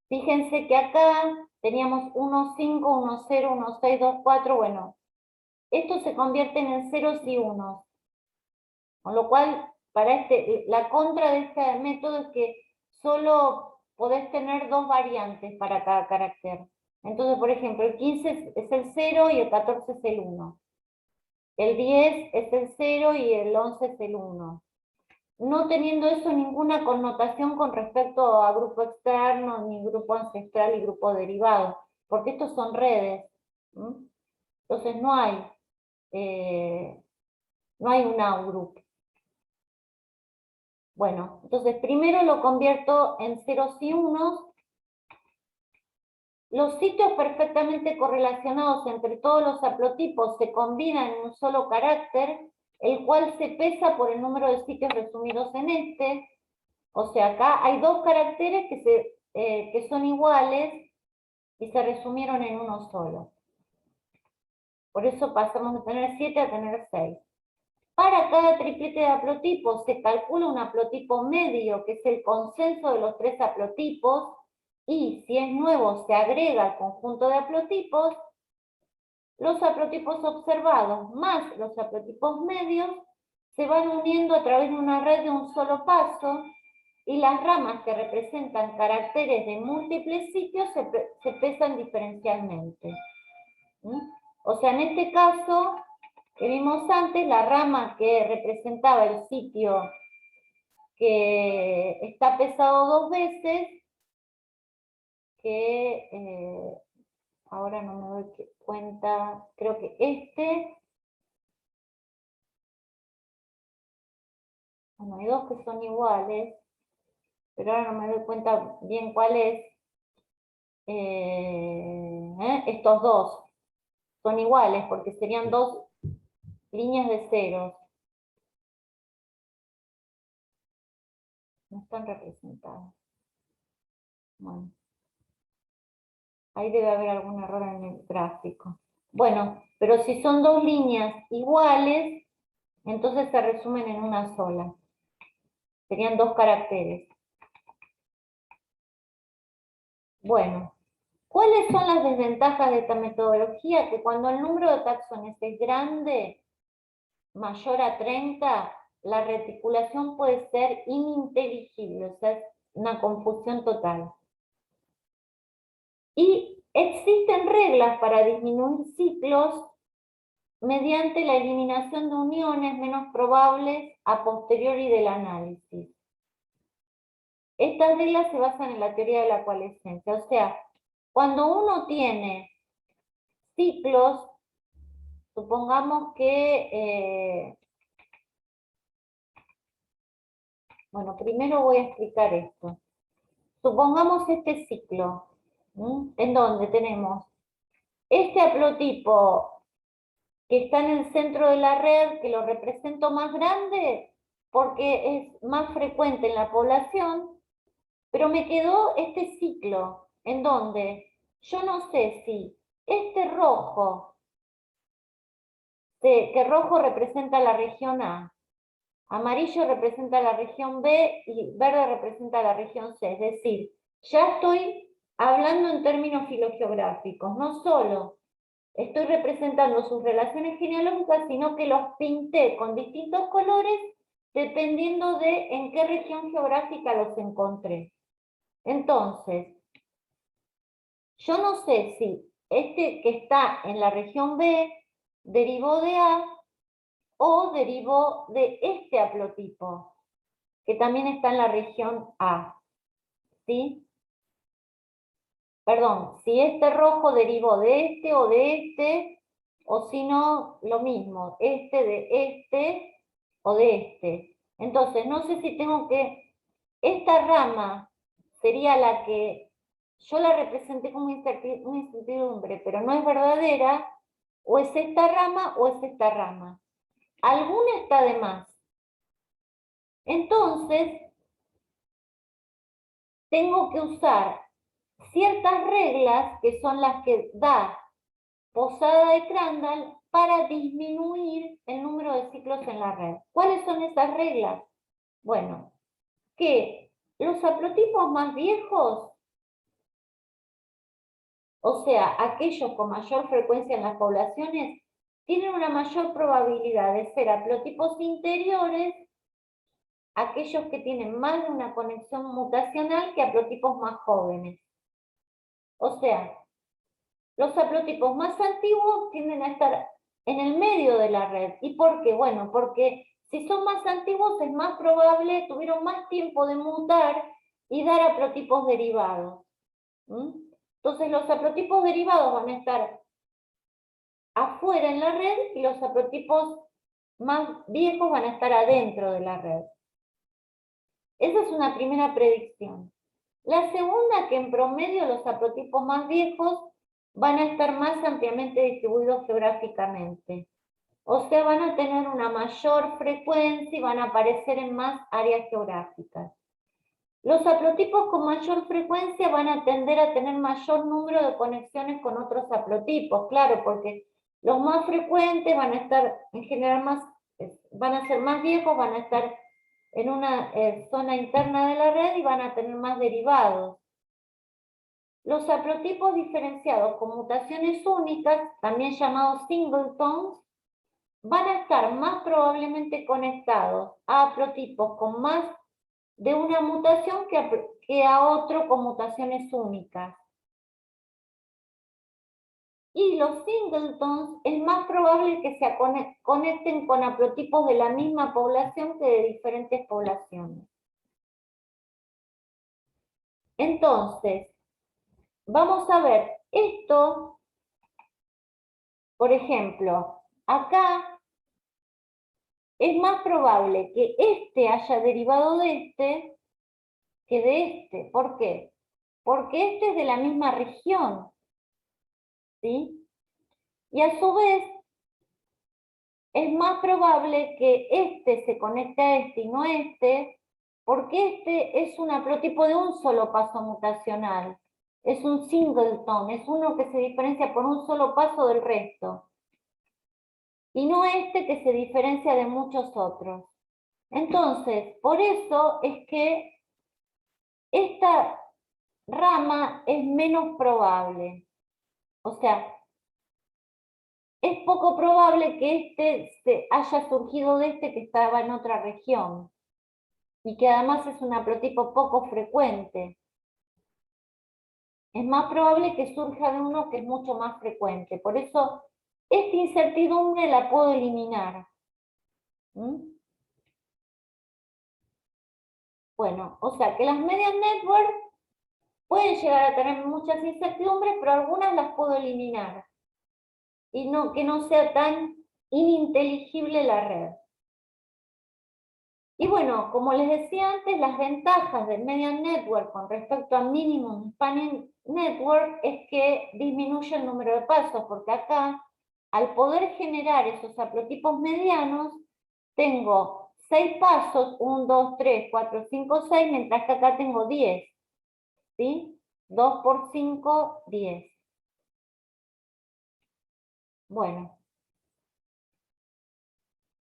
Fíjense que acá teníamos 1, 5, 1, 0, 1, 6, 2, 4, bueno, estos se convierten en ceros y unos, con lo cual, para la contra de este método es que solo podés tener dos variantes para cada carácter. Entonces, por ejemplo, el 15 es el 0 y el 14 es el 1. El 10 es el 0 y el 11 es el 1. No teniendo eso ninguna connotación con respecto a grupo externo, ni grupo ancestral y grupo derivado, porque estos son redes. Entonces no hay un outgroup. Bueno, entonces primero lo convierto en ceros y unos. Los sitios perfectamente correlacionados entre todos los haplotipos se combinan en un solo carácter, el cual se pesa por el número de sitios resumidos en este. O sea, acá hay dos caracteres que son iguales y se resumieron en uno solo. Por eso pasamos de tener 7 a tener 6. Para cada triplete de haplotipos se calcula un haplotipo medio, que es el consenso de los tres haplotipos, y si es nuevo se agrega al conjunto de haplotipos. Los haplotipos observados más los haplotipos medios se van uniendo a través de una red de un solo paso, y las ramas que representan caracteres de múltiples sitios se pesan diferencialmente. O sea, en este caso que vimos antes, la rama que representaba el sitio que está pesado dos veces, que ahora no me doy cuenta, creo que bueno, hay dos que son iguales, pero ahora no me doy cuenta bien cuál es. Estos dos son iguales porque serían dos líneas de ceros. No están representadas. Bueno, ahí debe haber algún error en el gráfico. Bueno, pero si son dos líneas iguales, entonces se resumen en una sola. Serían dos caracteres. Bueno, ¿cuáles son las desventajas de esta metodología? Que cuando el número de taxones es grande, mayor a 30, la reticulación puede ser ininteligible, o sea, es una confusión total. Y existen reglas para disminuir ciclos mediante la eliminación de uniones menos probables a posteriori del análisis. Estas reglas se basan en la teoría de la coalescencia, o sea, cuando uno tiene ciclos, supongamos que, bueno, primero voy a explicar esto. Supongamos este ciclo, en donde tenemos este haplotipo que está en el centro de la red, que lo represento más grande porque es más frecuente en la población, pero me quedó este ciclo en donde yo no sé si este rojo, que rojo representa la región A, amarillo representa la región B y verde representa la región C. Es decir, ya estoy hablando en términos filogeográficos, no solo estoy representando sus relaciones genealógicas, sino que los pinté con distintos colores dependiendo de en qué región geográfica los encontré. Entonces, yo no sé si este que está en la región B derivó de A o derivó de este haplotipo, que también está en la región A. ¿Sí? Perdón, si este rojo derivó de este, o si no, lo mismo, este de este o de este. Entonces, no sé si tengo que, esta rama sería la que yo la representé como una incertidumbre, pero no es verdadera, o es esta rama o es esta rama. Alguna está de más. Entonces, tengo que usar ciertas reglas que son las que da Posada de Crandall para disminuir el número de ciclos en la red. ¿Cuáles son esas reglas? Bueno, que los haplotipos más viejos, o sea, aquellos con mayor frecuencia en las poblaciones, tienen una mayor probabilidad de ser haplotipos interiores, aquellos que tienen más de una conexión mutacional que haplotipos más jóvenes. O sea, los haplotipos más antiguos tienden a estar en el medio de la red. ¿Y por qué? Bueno, porque si son más antiguos es más probable, tuvieron más tiempo de mutar y dar haplotipos derivados. Entonces los haplotipos derivados van a estar afuera en la red y los haplotipos más viejos van a estar adentro de la red. Esa es una primera predicción. La segunda, que en promedio los haplotipos más viejos van a estar más ampliamente distribuidos geográficamente. O sea, van a tener una mayor frecuencia y van a aparecer en más áreas geográficas. Los haplotipos con mayor frecuencia van a tender a tener mayor número de conexiones con otros haplotipos, claro, porque los más frecuentes van a estar en general van a ser más viejos, van a estar en una zona interna de la red y van a tener más derivados. Los haplotipos diferenciados con mutaciones únicas, también llamados singletons, van a estar más probablemente conectados a haplotipos con más de una mutación que a otro con mutaciones únicas. Y los singletons es más probable que se conecten con haplotipos de la misma población que de diferentes poblaciones. Entonces, vamos a ver esto, por ejemplo, acá es más probable que este haya derivado de este que de este. ¿Por qué? Porque este es de la misma región, ¿sí? Y a su vez, es más probable que este se conecte a este y no a este, porque este es un haplotipo de un solo paso mutacional. Es un singleton, es uno que se diferencia por un solo paso del resto. Y no este que se diferencia de muchos otros. Entonces, por eso es que esta rama es menos probable. O sea, es poco probable que este haya surgido de este que estaba en otra región. Y que además es un haplotipo poco frecuente. Es más probable que surja de uno que es mucho más frecuente. Por eso, esta incertidumbre la puedo eliminar. Bueno, o sea que las median network pueden llegar a tener muchas incertidumbres, pero algunas las puedo eliminar. Y que no sea tan ininteligible la red. Y bueno, como les decía antes, las ventajas del median network con respecto a minimum spanning network es que disminuye el número de pasos, porque acá, al poder generar esos haplotipos medianos, tengo 6 pasos, 1, 2, 3, 4, 5, 6, mientras que acá tengo 10. ¿Sí? 2 por 5, 10. Bueno.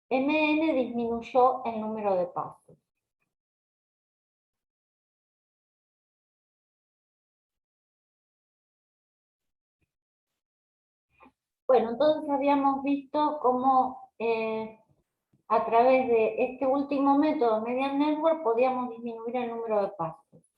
Mn disminuyó el número de pasos. Bueno, entonces habíamos visto cómo a través de este último método, Median Network, podíamos disminuir el número de pasos.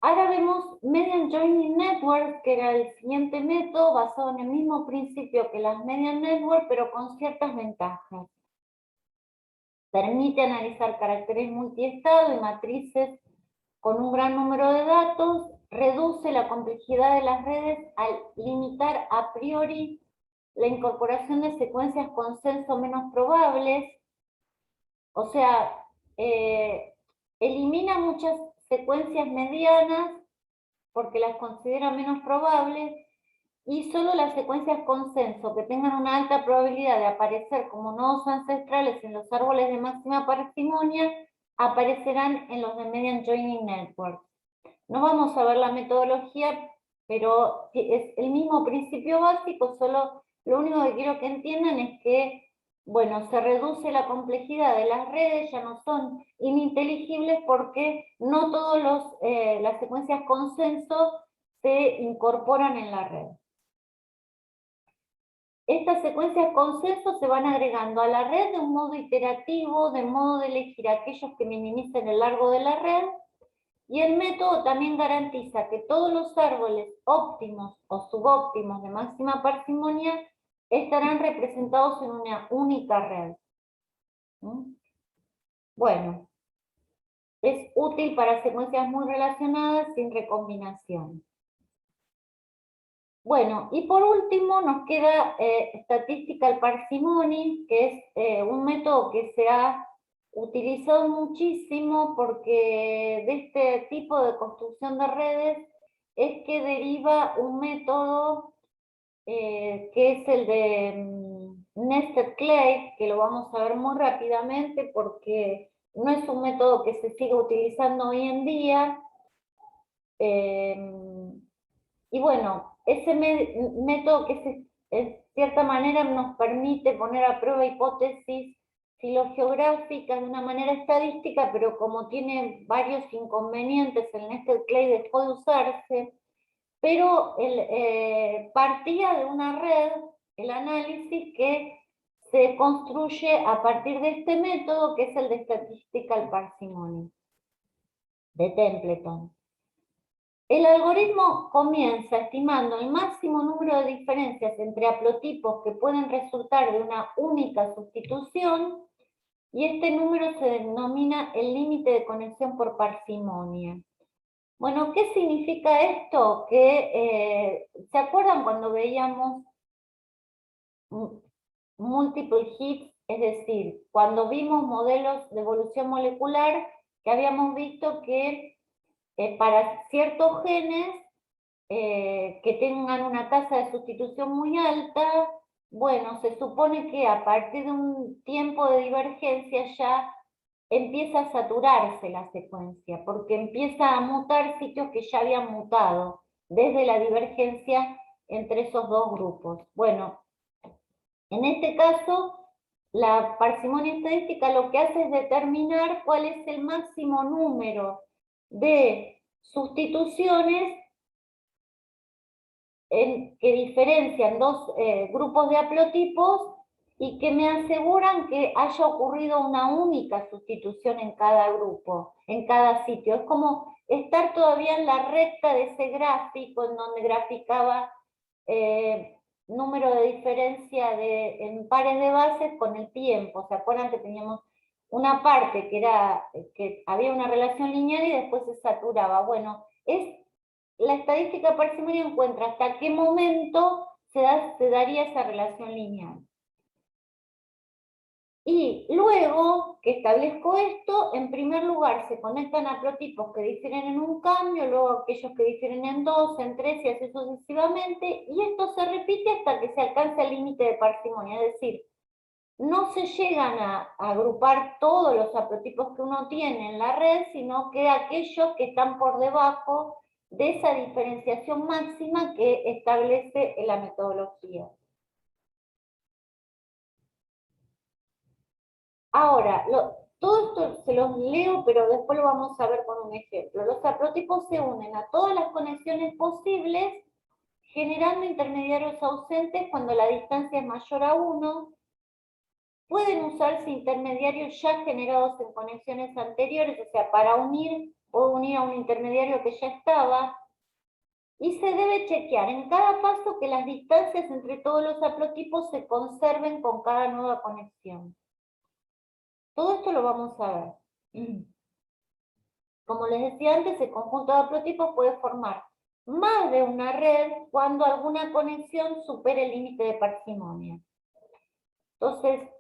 Ahora vemos Median Joining Network, que era el siguiente método basado en el mismo principio que las Median Network, pero con ciertas ventajas. Permite analizar caracteres multiestado y matrices con un gran número de datos, reduce la complejidad de las redes al limitar a priori la incorporación de secuencias consenso menos probables, o sea, elimina muchas secuencias medianas porque las considera menos probables, y solo las secuencias consenso que tengan una alta probabilidad de aparecer como nodos ancestrales en los árboles de máxima parsimonia aparecerán en los de Median Joining Network. No vamos a ver la metodología, pero es el mismo principio básico, solo lo único que quiero que entiendan es que bueno, se reduce la complejidad de las redes, ya no son ininteligibles porque no todas las secuencias consenso se incorporan en la red. Estas secuencias consenso se van agregando a la red de un modo iterativo, de modo de elegir aquellos que minimicen el largo de la red, y el método también garantiza que todos los árboles óptimos o subóptimos de máxima parsimonia estarán representados en una única red. Bueno, es útil para secuencias muy relacionadas sin recombinación. Bueno, y por último nos queda Statistical Parsimony, que es un método que se ha utilizado muchísimo porque de este tipo de construcción de redes es que deriva un método que es el de Nested Clay, que lo vamos a ver muy rápidamente porque no es un método que se siga utilizando hoy en día. Y bueno, ese método que en cierta manera nos permite poner a prueba hipótesis filogeográficas de una manera estadística, pero como tiene varios inconvenientes, el Nested Clay dejó de usarse, pero partía de una red, el análisis que se construye a partir de este método, que es el de Statistical Parsimony, de Templeton. El algoritmo comienza estimando el máximo número de diferencias entre haplotipos que pueden resultar de una única sustitución, y este número se denomina el límite de conexión por parsimonia. Bueno, ¿qué significa esto? Que, ¿se acuerdan cuando veíamos multiple hits? Es decir, cuando vimos modelos de evolución molecular, que habíamos visto que para ciertos genes que tengan una tasa de sustitución muy alta, bueno, se supone que a partir de un tiempo de divergencia ya empieza a saturarse la secuencia, porque empieza a mutar sitios que ya habían mutado desde la divergencia entre esos dos grupos. Bueno, en este caso, la parsimonia estadística lo que hace es determinar cuál es el máximo número de sustituciones que diferencian dos grupos de haplotipos y que me aseguran que haya ocurrido una única sustitución en cada grupo, en cada sitio. Es como estar todavía en la recta de ese gráfico en donde graficaba número de diferencia en pares de bases con el tiempo. ¿Se acuerdan que teníamos una parte que había una relación lineal y después se saturaba? Bueno, la estadística parsimonia encuentra hasta qué momento se daría esa relación lineal. Y luego que establezco esto, en primer lugar se conectan haplotipos que difieren en un cambio, luego aquellos que difieren en dos, en tres y así sucesivamente, y esto se repite hasta que se alcanza el límite de parsimonia, es decir, no se llegan a agrupar todos los haplotipos que uno tiene en la red, sino que aquellos que están por debajo de esa diferenciación máxima que establece la metodología. Ahora, todo esto se los leo, pero después lo vamos a ver con un ejemplo. Los haplotipos se unen a todas las conexiones posibles, generando intermediarios ausentes cuando la distancia es mayor a 1. Pueden usarse intermediarios ya generados en conexiones anteriores, o sea, para puedo unir a un intermediario que ya estaba. Y se debe chequear en cada paso que las distancias entre todos los haplotipos se conserven con cada nueva conexión. Todo esto lo vamos a ver. Como les decía antes, el conjunto de haplotipos puede formar más de una red cuando alguna conexión supere el límite de parsimonia. Entonces,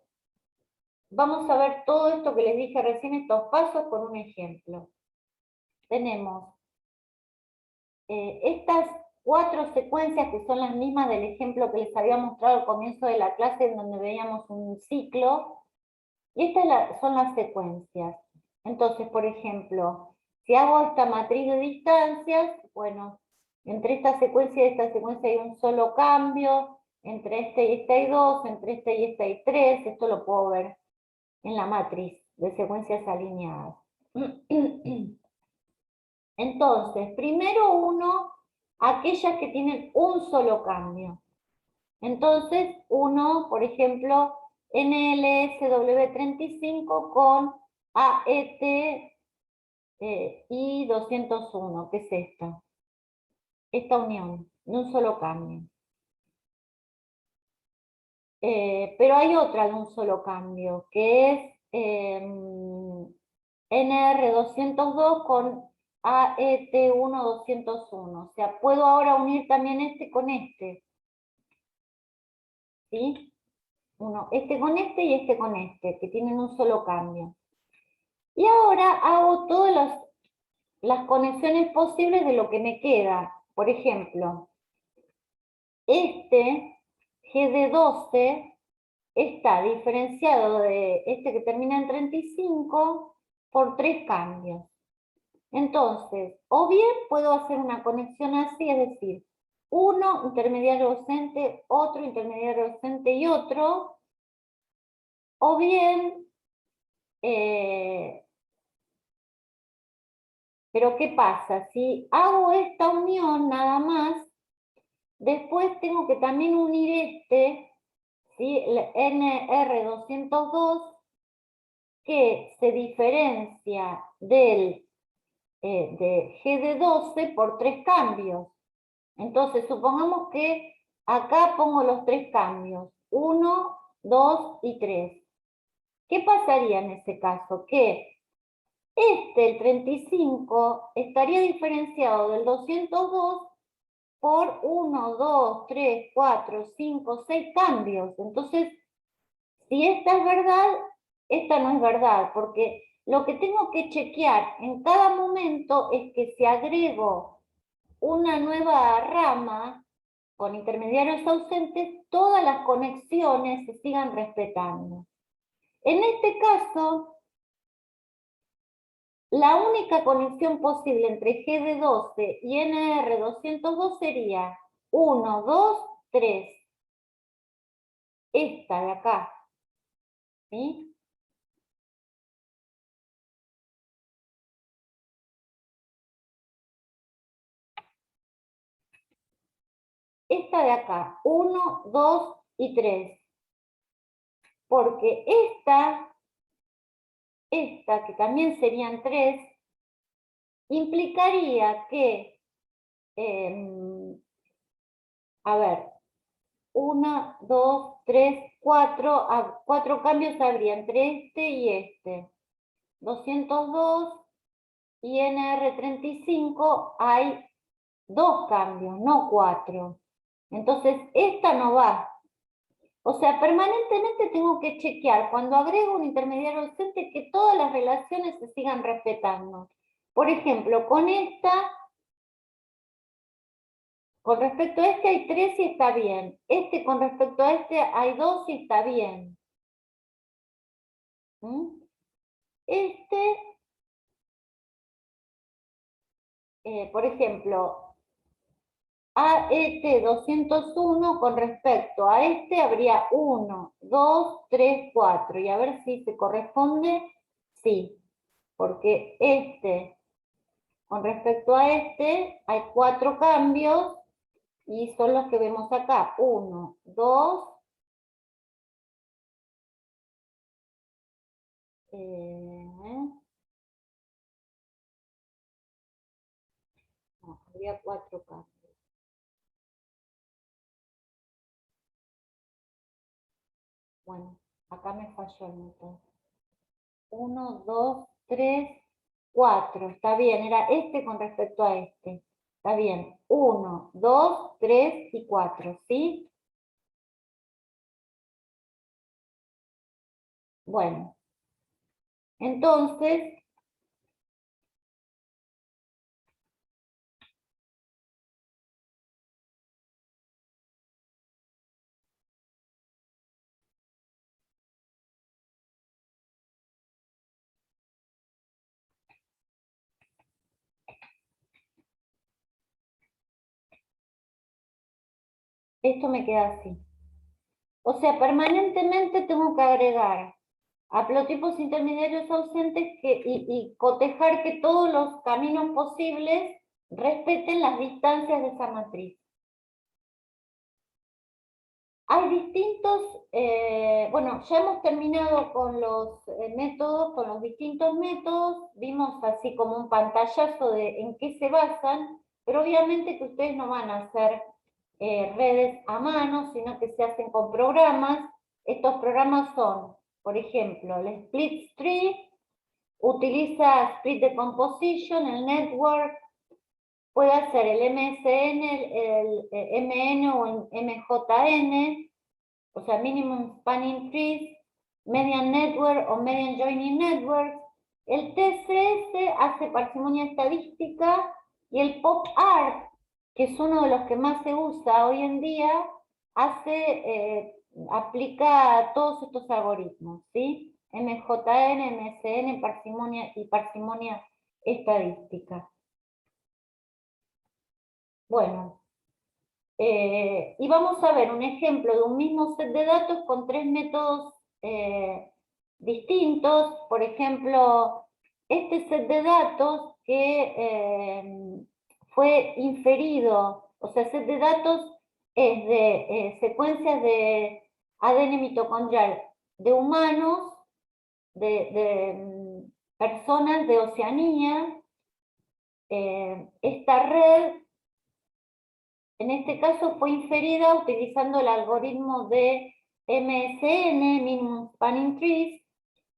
vamos a ver todo esto que les dije recién, estos pasos, con un ejemplo. Tenemos estas 4 secuencias que son las mismas del ejemplo que les había mostrado al comienzo de la clase, en donde veíamos un ciclo. Y estas son las secuencias. Entonces, por ejemplo, si hago esta matriz de distancias, bueno, entre esta secuencia y esta secuencia hay un solo cambio, entre este y este hay 2, entre este y este hay 3, esto lo puedo ver en la matriz de secuencias alineadas. Entonces, primero uno, aquellas que tienen un solo cambio. Entonces, uno, por ejemplo, NLSW35 con AET y 201, que es esta. Esta unión, de un solo cambio. Pero hay otra de un solo cambio, que es NR202 con AET1-201. O sea, puedo ahora unir también este con este. ¿Sí? Este con este y este con este, que tienen un solo cambio. Y ahora hago todas las conexiones posibles de lo que me queda. Por ejemplo, este GD12 está diferenciado de este que termina en 35 por 3 cambios. Entonces, o bien puedo hacer una conexión así, es decir, uno intermediario ausente, otro intermediario ausente y otro, o bien, pero ¿qué pasa? Si hago esta unión nada más, después tengo que también unir este, ¿sí? El NR202, que se diferencia de GD12 por 3 cambios. Entonces, supongamos que acá pongo los 3 cambios, 1, 2 y 3. ¿Qué pasaría en ese caso? Que el 35, estaría diferenciado del 202 por 1, 2, 3, 4, 5, 6 cambios. Entonces, si esta es verdad, esta no es verdad, porque lo que tengo que chequear en cada momento es que si agrego una nueva rama con intermediarios ausentes, todas las conexiones se sigan respetando. En este caso, la única conexión posible entre GD12 y NR202 sería 1, 2, 3. Esta de acá. ¿Sí? Esta de acá. 1, 2 y 3. Porque esta, que también serían 3, implicaría que, a ver, 1, 2, 3, 4, 4 cambios habría entre este y este. 202 y NR35 hay 2 cambios, no 4. Entonces, esta no va. O sea, permanentemente tengo que chequear cuando agrego un intermediario ausente que todas las relaciones se sigan respetando. Por ejemplo, con esta, con respecto a este hay 3 y está bien. Este con respecto a este hay 2 y está bien. Por ejemplo, AET201 con respecto a este habría 1, 2, 3, 4. Y a ver si se corresponde. Sí, porque con respecto a este hay 4 cambios y son los que vemos acá. 1, 2, no, habría 4 cambios. Bueno, acá me falló el motor. 1, 2, 3, 4. Está bien, era este con respecto a este. Está bien. 1, 2, 3 y 4, ¿sí? Bueno, entonces, esto me queda así. O sea, permanentemente tengo que agregar haplotipos intermediarios ausentes y cotejar que todos los caminos posibles respeten las distancias de esa matriz. Hay distintos, bueno, ya hemos terminado con los métodos, con los distintos métodos, vimos así como un pantallazo de en qué se basan, pero obviamente que ustedes no van a hacer redes a mano, sino que se hacen con programas. Estos programas son, por ejemplo, el Split Tree, utiliza Split Decomposition, el Network, puede hacer el MSN, el MN o el MJN, o sea, Minimum Spanning Trees, Median Network o Median Joining Network. El TCS hace parsimonia estadística y el PopArt, que es uno de los que más se usa hoy en día, aplica todos estos algoritmos, ¿sí? MJN, MSN, parsimonia y parsimonia estadística. Bueno, y vamos a ver un ejemplo de un mismo set de datos con tres métodos distintos. Por ejemplo, este set de datos que fue inferido, o sea, set de datos es de secuencias de ADN mitocondrial de humanos, de personas de Oceanía. Esta red en este caso fue inferida utilizando el algoritmo de MSN, Minimum Spanning Trees,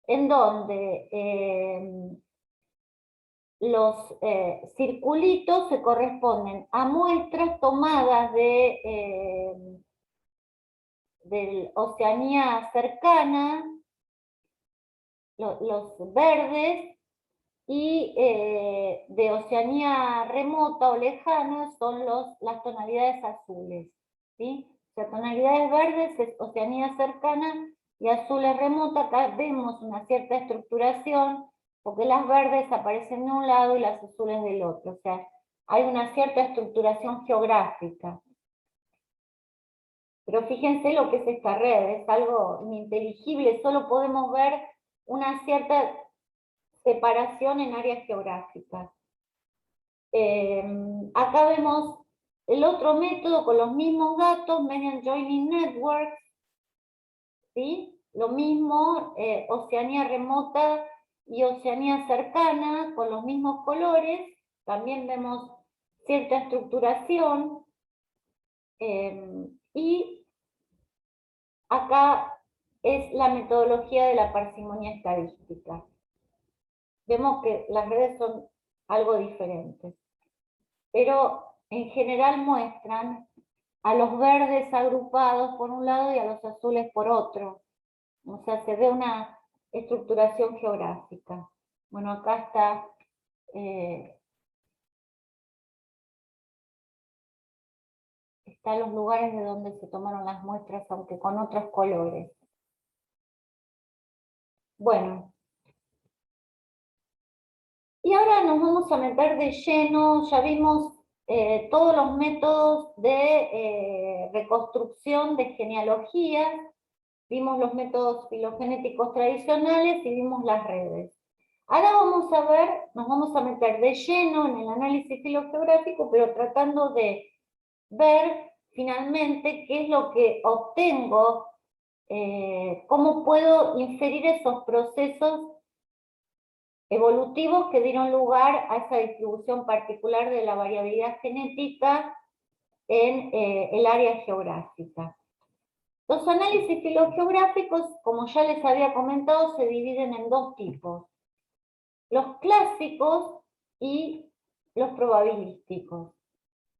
en donde los circulitos se corresponden a muestras tomadas de Oceanía cercana, los verdes, y de Oceanía remota o lejana son las tonalidades azules, ¿sí? O sea, tonalidades verdes es Oceanía cercana y azules remota. Acá vemos una cierta estructuración, porque las verdes aparecen de un lado y las azules del otro, o sea, hay una cierta estructuración geográfica. Pero fíjense lo que es esta red, es algo ininteligible, solo podemos ver una cierta separación en áreas geográficas. Acá vemos el otro método con los mismos datos, Median Joining Networks, ¿sí? Lo mismo, Oceanía remota y Oceanía cercana, con los mismos colores, también vemos cierta estructuración, y acá es la metodología de la parsimonia estadística. Vemos que las redes son algo diferentes, pero en general muestran a los verdes agrupados por un lado y a los azules por otro. O sea, se ve una estructuración geográfica. Bueno, acá está están los lugares de donde se tomaron las muestras, aunque con otros colores. Bueno, y ahora nos vamos a meter de lleno. Ya vimos todos los métodos de reconstrucción de genealogías, vimos los métodos filogenéticos tradicionales y vimos las redes. Ahora vamos a ver, nos vamos a meter de lleno en el análisis filogeográfico, pero tratando de ver finalmente qué es lo que obtengo, cómo puedo inferir esos procesos evolutivos que dieron lugar a esa distribución particular de la variabilidad genética en el área geográfica. Los análisis filogeográficos, como ya les había comentado, se dividen en dos tipos: los clásicos y los probabilísticos.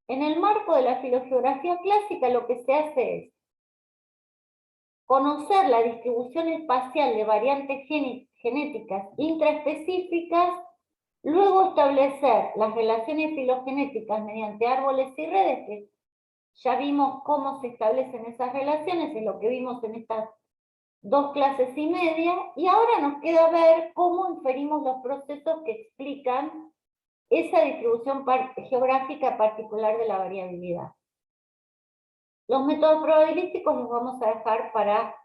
En el marco de la filogeografía clásica, lo que se hace es conocer la distribución espacial de variantes genéticas intraespecíficas, luego establecer las relaciones filogenéticas mediante árboles y redes, que ya vimos cómo se establecen esas relaciones, es lo que vimos en estas dos clases y media, y ahora nos queda ver cómo inferimos los procesos que explican esa distribución geográfica particular de la variabilidad. Los métodos probabilísticos los vamos a dejar para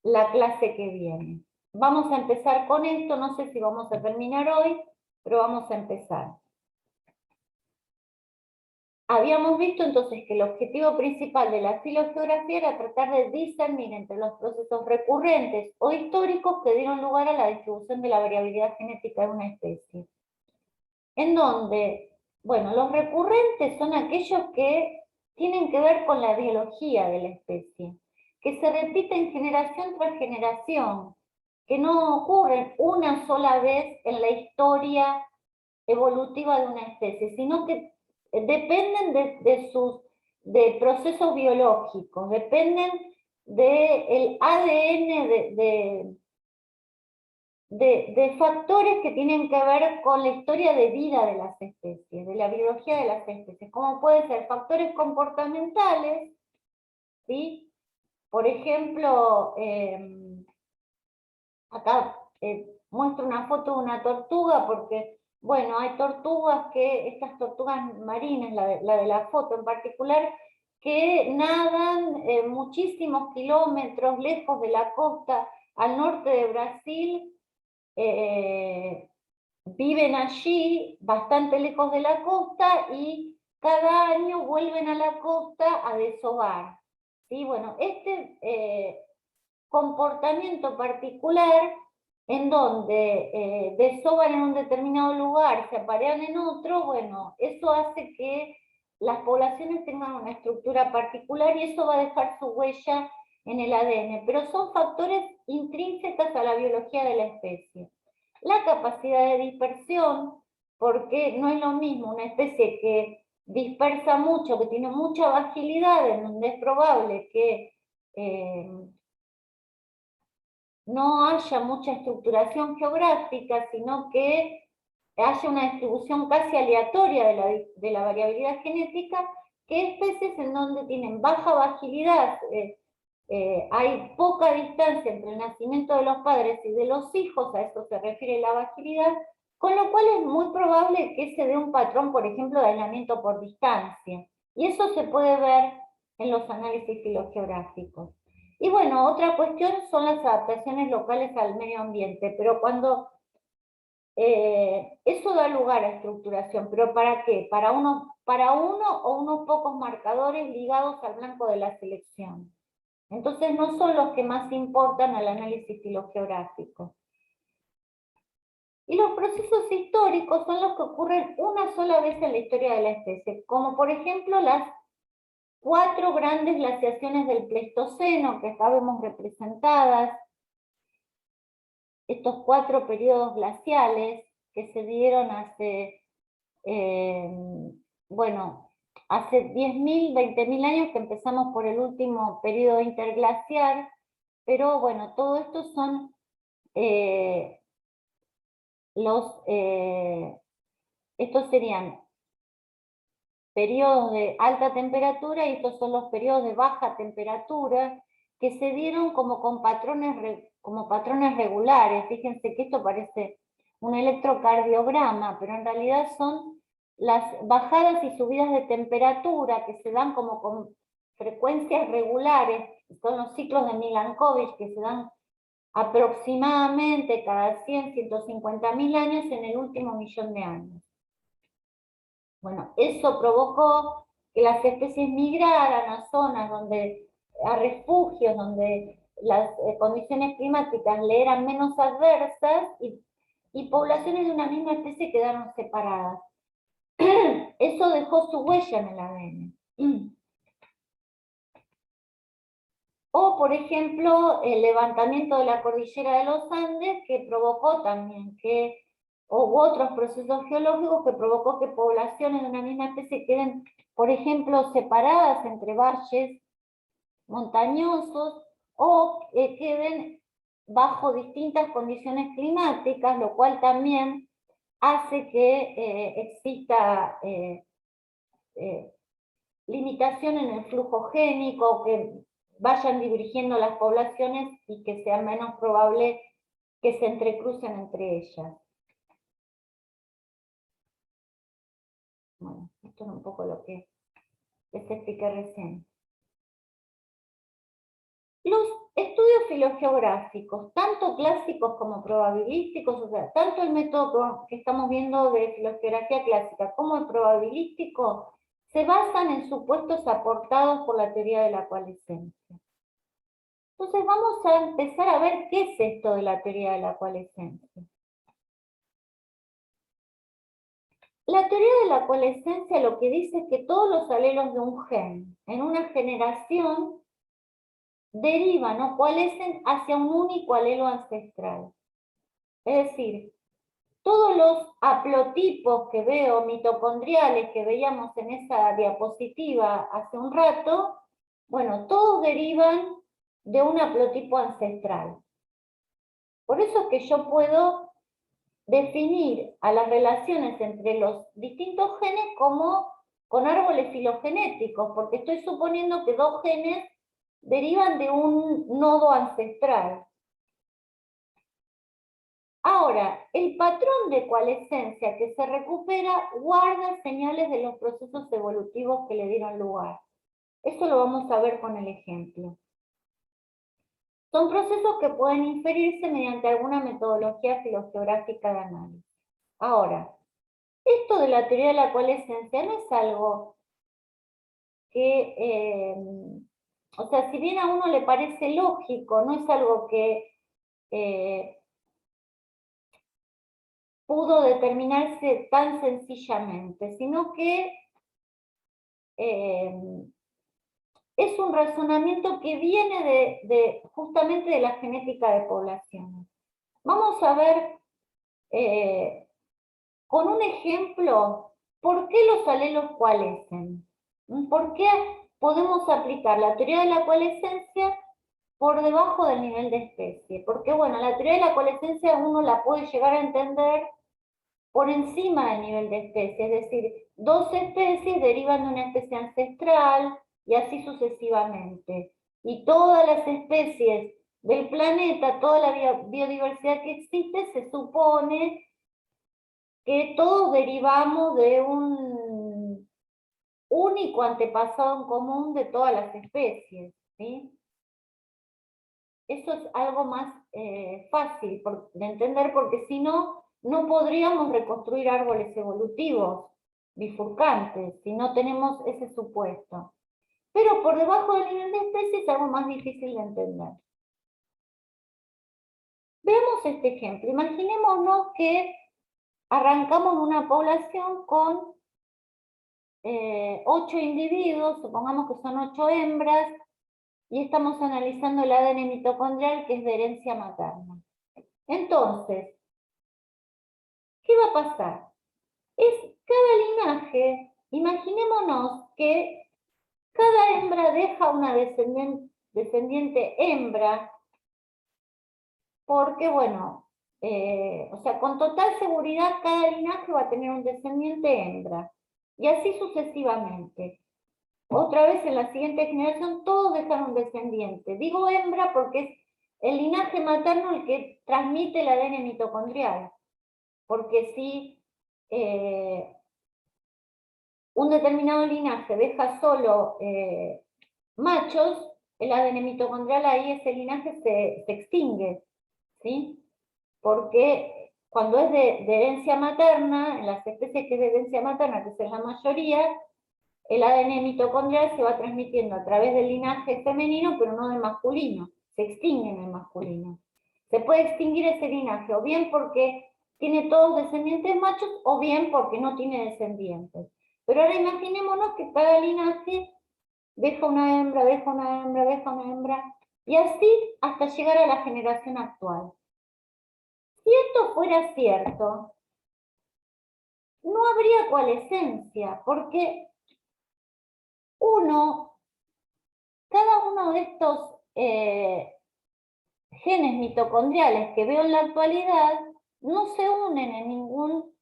la clase que viene. Vamos a empezar con esto, no sé si vamos a terminar hoy, pero vamos a empezar. Habíamos visto entonces que el objetivo principal de la filogeografía era tratar de discernir entre los procesos recurrentes o históricos que dieron lugar a la distribución de la variabilidad genética de una especie. En donde, bueno, los recurrentes son aquellos que tienen que ver con la biología de la especie, que se repiten generación tras generación, que no ocurren una sola vez en la historia evolutiva de una especie, sino que dependen de procesos biológicos, dependen del ADN de factores que tienen que ver con la historia de vida de las especies, de la biología de las especies, como pueden ser factores comportamentales, ¿sí? Por ejemplo, acá muestro una foto de una tortuga porque, bueno, hay tortugas estas tortugas marinas, la de la foto en particular, que nadan muchísimos kilómetros lejos de la costa al norte de Brasil, viven allí, bastante lejos de la costa, y cada año vuelven a la costa a desovar. ¿Sí? Bueno, comportamiento particular en donde desovan en un determinado lugar, se aparean en otro, bueno, eso hace que las poblaciones tengan una estructura particular y eso va a dejar su huella en el ADN, pero son factores intrínsecos a la biología de la especie. La capacidad de dispersión, porque no es lo mismo una especie que dispersa mucho, que tiene mucha vagilidad, en donde es probable que no haya mucha estructuración geográfica, sino que haya una distribución casi aleatoria de la variabilidad genética, que especies en donde tienen baja vagilidad, hay poca distancia entre el nacimiento de los padres y de los hijos, a eso se refiere la vagilidad, con lo cual es muy probable que se dé un patrón, por ejemplo, de aislamiento por distancia. Y eso se puede ver en los análisis filogeográficos. Y bueno, otra cuestión son las adaptaciones locales al medio ambiente, pero cuando eso da lugar a estructuración, pero ¿para qué? Para uno o unos pocos marcadores ligados al blanco de la selección. Entonces no son los que más importan al análisis filogeográfico. Y los procesos históricos son los que ocurren una sola vez en la historia de la especie, como por ejemplo las 4 grandes glaciaciones del Pleistoceno, que acá vemos representadas, estos 4 periodos glaciales que se dieron hace, bueno, hace 10.000, 20.000 años, que empezamos por el último periodo interglacial, pero bueno, todo esto son estos serían periodos de alta temperatura y estos son los periodos de baja temperatura que se dieron como patrones regulares. Fíjense que esto parece un electrocardiograma, pero en realidad son las bajadas y subidas de temperatura que se dan como con frecuencias regulares, son los ciclos de Milankovitch que se dan aproximadamente cada 100, 150.000 años en el último millón de años. Bueno, eso provocó que las especies migraran a zonas a refugios donde las condiciones climáticas le eran menos adversas y poblaciones de una misma especie quedaron separadas. Eso dejó su huella en el ADN. O, por ejemplo, el levantamiento de la cordillera de los Andes, que provocó también u otros procesos geológicos que provocó que poblaciones de una misma especie queden, por ejemplo, separadas entre valles montañosos o queden bajo distintas condiciones climáticas, lo cual también hace que exista limitación en el flujo génico, que vayan dirigiendo las poblaciones y que sea menos probable que se entrecrucen entre ellas. Bueno, esto es un poco lo que les expliqué recién. Los estudios filogeográficos, tanto clásicos como probabilísticos, o sea, tanto el método que estamos viendo de filogeografía clásica como el probabilístico, se basan en supuestos aportados por la teoría de la coalescencia. Entonces vamos a empezar a ver qué es esto de la teoría de la coalescencia. La teoría de la coalescencia lo que dice es que todos los alelos de un gen en una generación derivan o coalescen hacia un único alelo ancestral. Es decir, todos los haplotipos que veo, mitocondriales, que veíamos en esa diapositiva hace un rato, bueno, todos derivan de un haplotipo ancestral. Por eso es que yo puedo definir a las relaciones entre los distintos genes como con árboles filogenéticos, porque estoy suponiendo que dos genes derivan de un nodo ancestral. Ahora, el patrón de coalescencia que se recupera guarda señales de los procesos evolutivos que le dieron lugar. Eso lo vamos a ver con el ejemplo. Son procesos que pueden inferirse mediante alguna metodología filogeográfica de análisis. Ahora, esto de la teoría de la coalescencia no es algo que, o sea, si bien a uno le parece lógico, no es algo que pudo determinarse tan sencillamente, sino que es un razonamiento que viene justamente de la genética de poblaciones. Vamos a ver con un ejemplo por qué los alelos coalescen. ¿Por qué podemos aplicar la teoría de la coalescencia por debajo del nivel de especie? Porque, bueno, la teoría de la coalescencia uno la puede llegar a entender por encima del nivel de especie, es decir, dos especies derivan de una especie ancestral y así sucesivamente. Y todas las especies del planeta, toda la biodiversidad que existe, se supone que todos derivamos de un único antepasado en común de todas las especies, ¿sí? Eso es algo más fácil de entender, porque si no, no podríamos reconstruir árboles evolutivos bifurcantes si no tenemos ese supuesto. Pero por debajo del nivel de especie es algo más difícil de entender. Veamos este ejemplo. Imaginémonos que arrancamos una población con 8 individuos, supongamos que son 8 hembras, y estamos analizando el ADN mitocondrial, que es de herencia materna. Entonces, ¿qué va a pasar? Cada linaje, imaginémonos que cada hembra deja una descendiente hembra, porque, bueno, o sea, con total seguridad cada linaje va a tener un descendiente hembra, y así sucesivamente. Otra vez en la siguiente generación todos dejan un descendiente. Digo hembra porque es el linaje materno el que transmite el ADN mitocondrial. Porque si un determinado linaje deja solo machos, el ADN mitocondrial ahí, ese linaje se extingue, ¿sí? Porque cuando es de herencia materna, en las especies que es de herencia materna, que es la mayoría, el ADN mitocondrial se va transmitiendo a través del linaje femenino, pero no del masculino. Se extingue en el masculino. Se puede extinguir ese linaje, o bien porque tiene todos descendientes machos, o bien porque no tiene descendientes. Pero ahora imaginémonos que cada linaje deja una hembra, deja una hembra, deja una hembra, y así hasta llegar a la generación actual. Si esto fuera cierto, no habría coalescencia, porque cada uno de estos genes mitocondriales que veo en la actualidad no se unen en ningún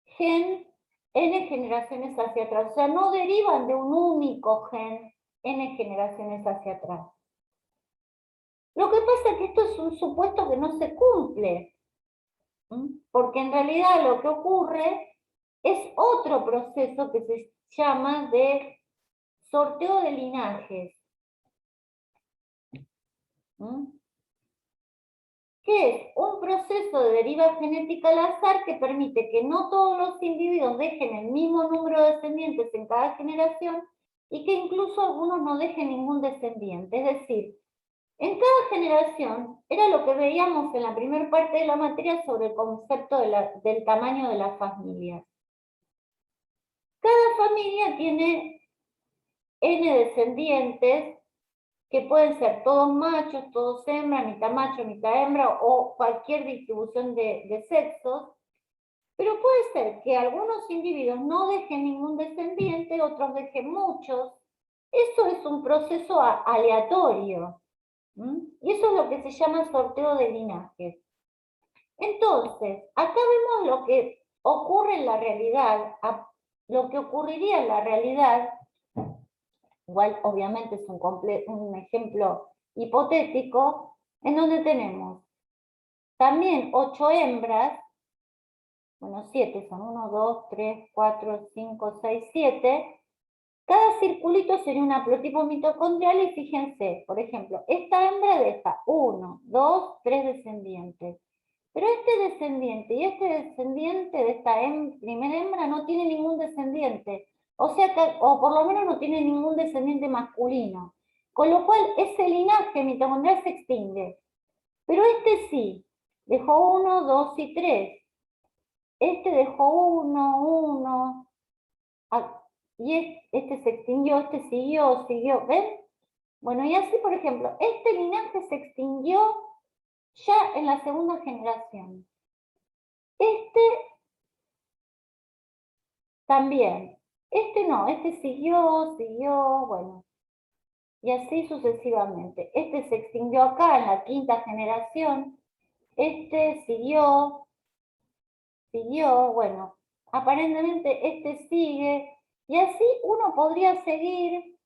gen n generaciones hacia atrás, o sea, no derivan de un único gen n generaciones hacia atrás. Lo que pasa es que esto es un supuesto que no se cumple, porque en realidad lo que ocurre es otro proceso que se llama de sorteo de linajes. ¿Mm? Que es un proceso de deriva genética al azar que permite que no todos los individuos dejen el mismo número de descendientes en cada generación y que incluso algunos no dejen ningún descendiente. Es decir, en cada generación, era lo que veíamos en la primera parte de la materia sobre el concepto del tamaño de las familias. Cada familia tiene n descendientes, que pueden ser todos machos, todos hembras, mitad macho, mitad hembra, o cualquier distribución de sexos, pero puede ser que algunos individuos no dejen ningún descendiente, otros dejen muchos. Eso es un proceso aleatorio. Y eso es lo que se llama sorteo de linajes. Entonces, acá vemos lo que ocurre en la realidad, lo que ocurriría en la realidad. Igual obviamente es un ejemplo hipotético, en donde tenemos también 8 hembras, bueno, 7 son 1, 2, 3, 4, 5, 6, 7. Cada circulito sería un haplotipo mitocondrial y fíjense, por ejemplo, esta hembra deja 1, 2, 3 descendientes. Pero este descendiente y este descendiente de esta primera hembra no tiene ningún descendiente. O sea que, o por lo menos no tiene ningún descendiente masculino. Con lo cual ese linaje mitocondrial se extingue. Pero este sí, dejó 1, 2 y 3. Este dejó 1, 1. Y este se extinguió, este siguió, ¿ven? Bueno, y así, por ejemplo, este linaje se extinguió ya en la segunda generación. Este también. Este no, este siguió, bueno. Y así sucesivamente. Este se extinguió acá en la quinta generación. Este siguió, bueno. Aparentemente este sigue. Y así uno podría seguir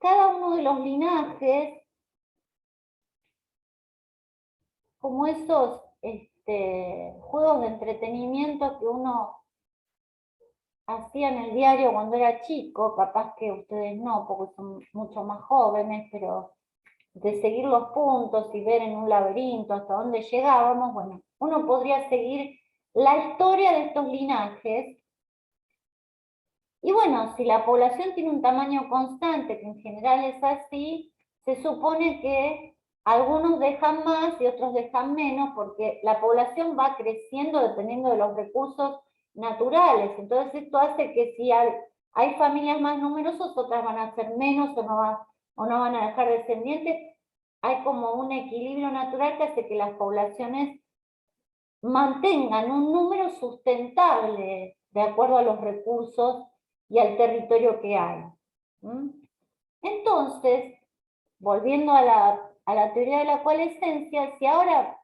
cada uno de los linajes como esos juegos de entretenimiento que uno hacía en el diario cuando era chico, capaz que ustedes no, porque son mucho más jóvenes, pero de seguir los puntos y ver en un laberinto hasta dónde llegábamos, bueno, uno podría seguir la historia de estos linajes. Y bueno, si la población tiene un tamaño constante, que en general es así, se supone que algunos dejan más y otros dejan menos, porque la población va creciendo dependiendo de los recursos naturales. Entonces esto hace que si hay familias más numerosas, otras van a ser menos o no van a dejar descendientes. Hay como un equilibrio natural que hace que las poblaciones mantengan un número sustentable de acuerdo a los recursos y al territorio que hay. Entonces, volviendo a la teoría de la coalescencia, si ahora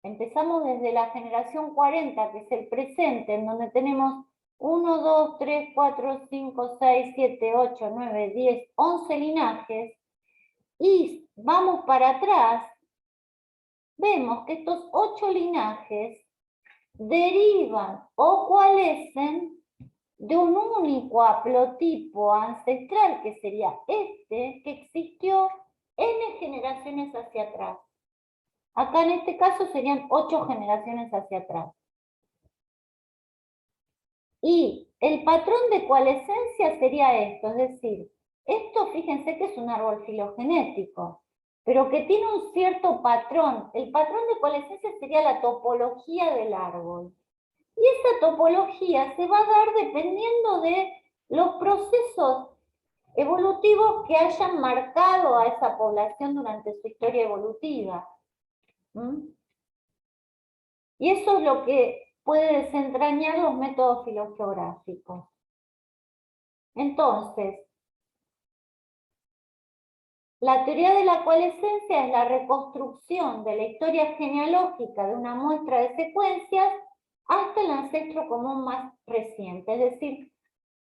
empezamos desde la generación 40, que es el presente, en donde tenemos 1, 2, 3, 4, 5, 6, 7, 8, 9, 10, 11 linajes, y vamos para atrás, vemos que estos 8 linajes derivan o coalescen de un único haplotipo ancestral, que sería este, que existió n generaciones hacia atrás. Acá en este caso serían 8 generaciones hacia atrás. Y el patrón de coalescencia sería esto, es decir, esto fíjense que es un árbol filogenético, pero que tiene un cierto patrón. El patrón de coalescencia sería la topología del árbol. Y esa topología se va a dar dependiendo de los procesos evolutivos que hayan marcado a esa población durante su historia evolutiva. Y eso es lo que puede desentrañar los métodos filogeográficos. Entonces, la teoría de la coalescencia es la reconstrucción de la historia genealógica de una muestra de secuencias hasta el ancestro común más reciente. Es decir,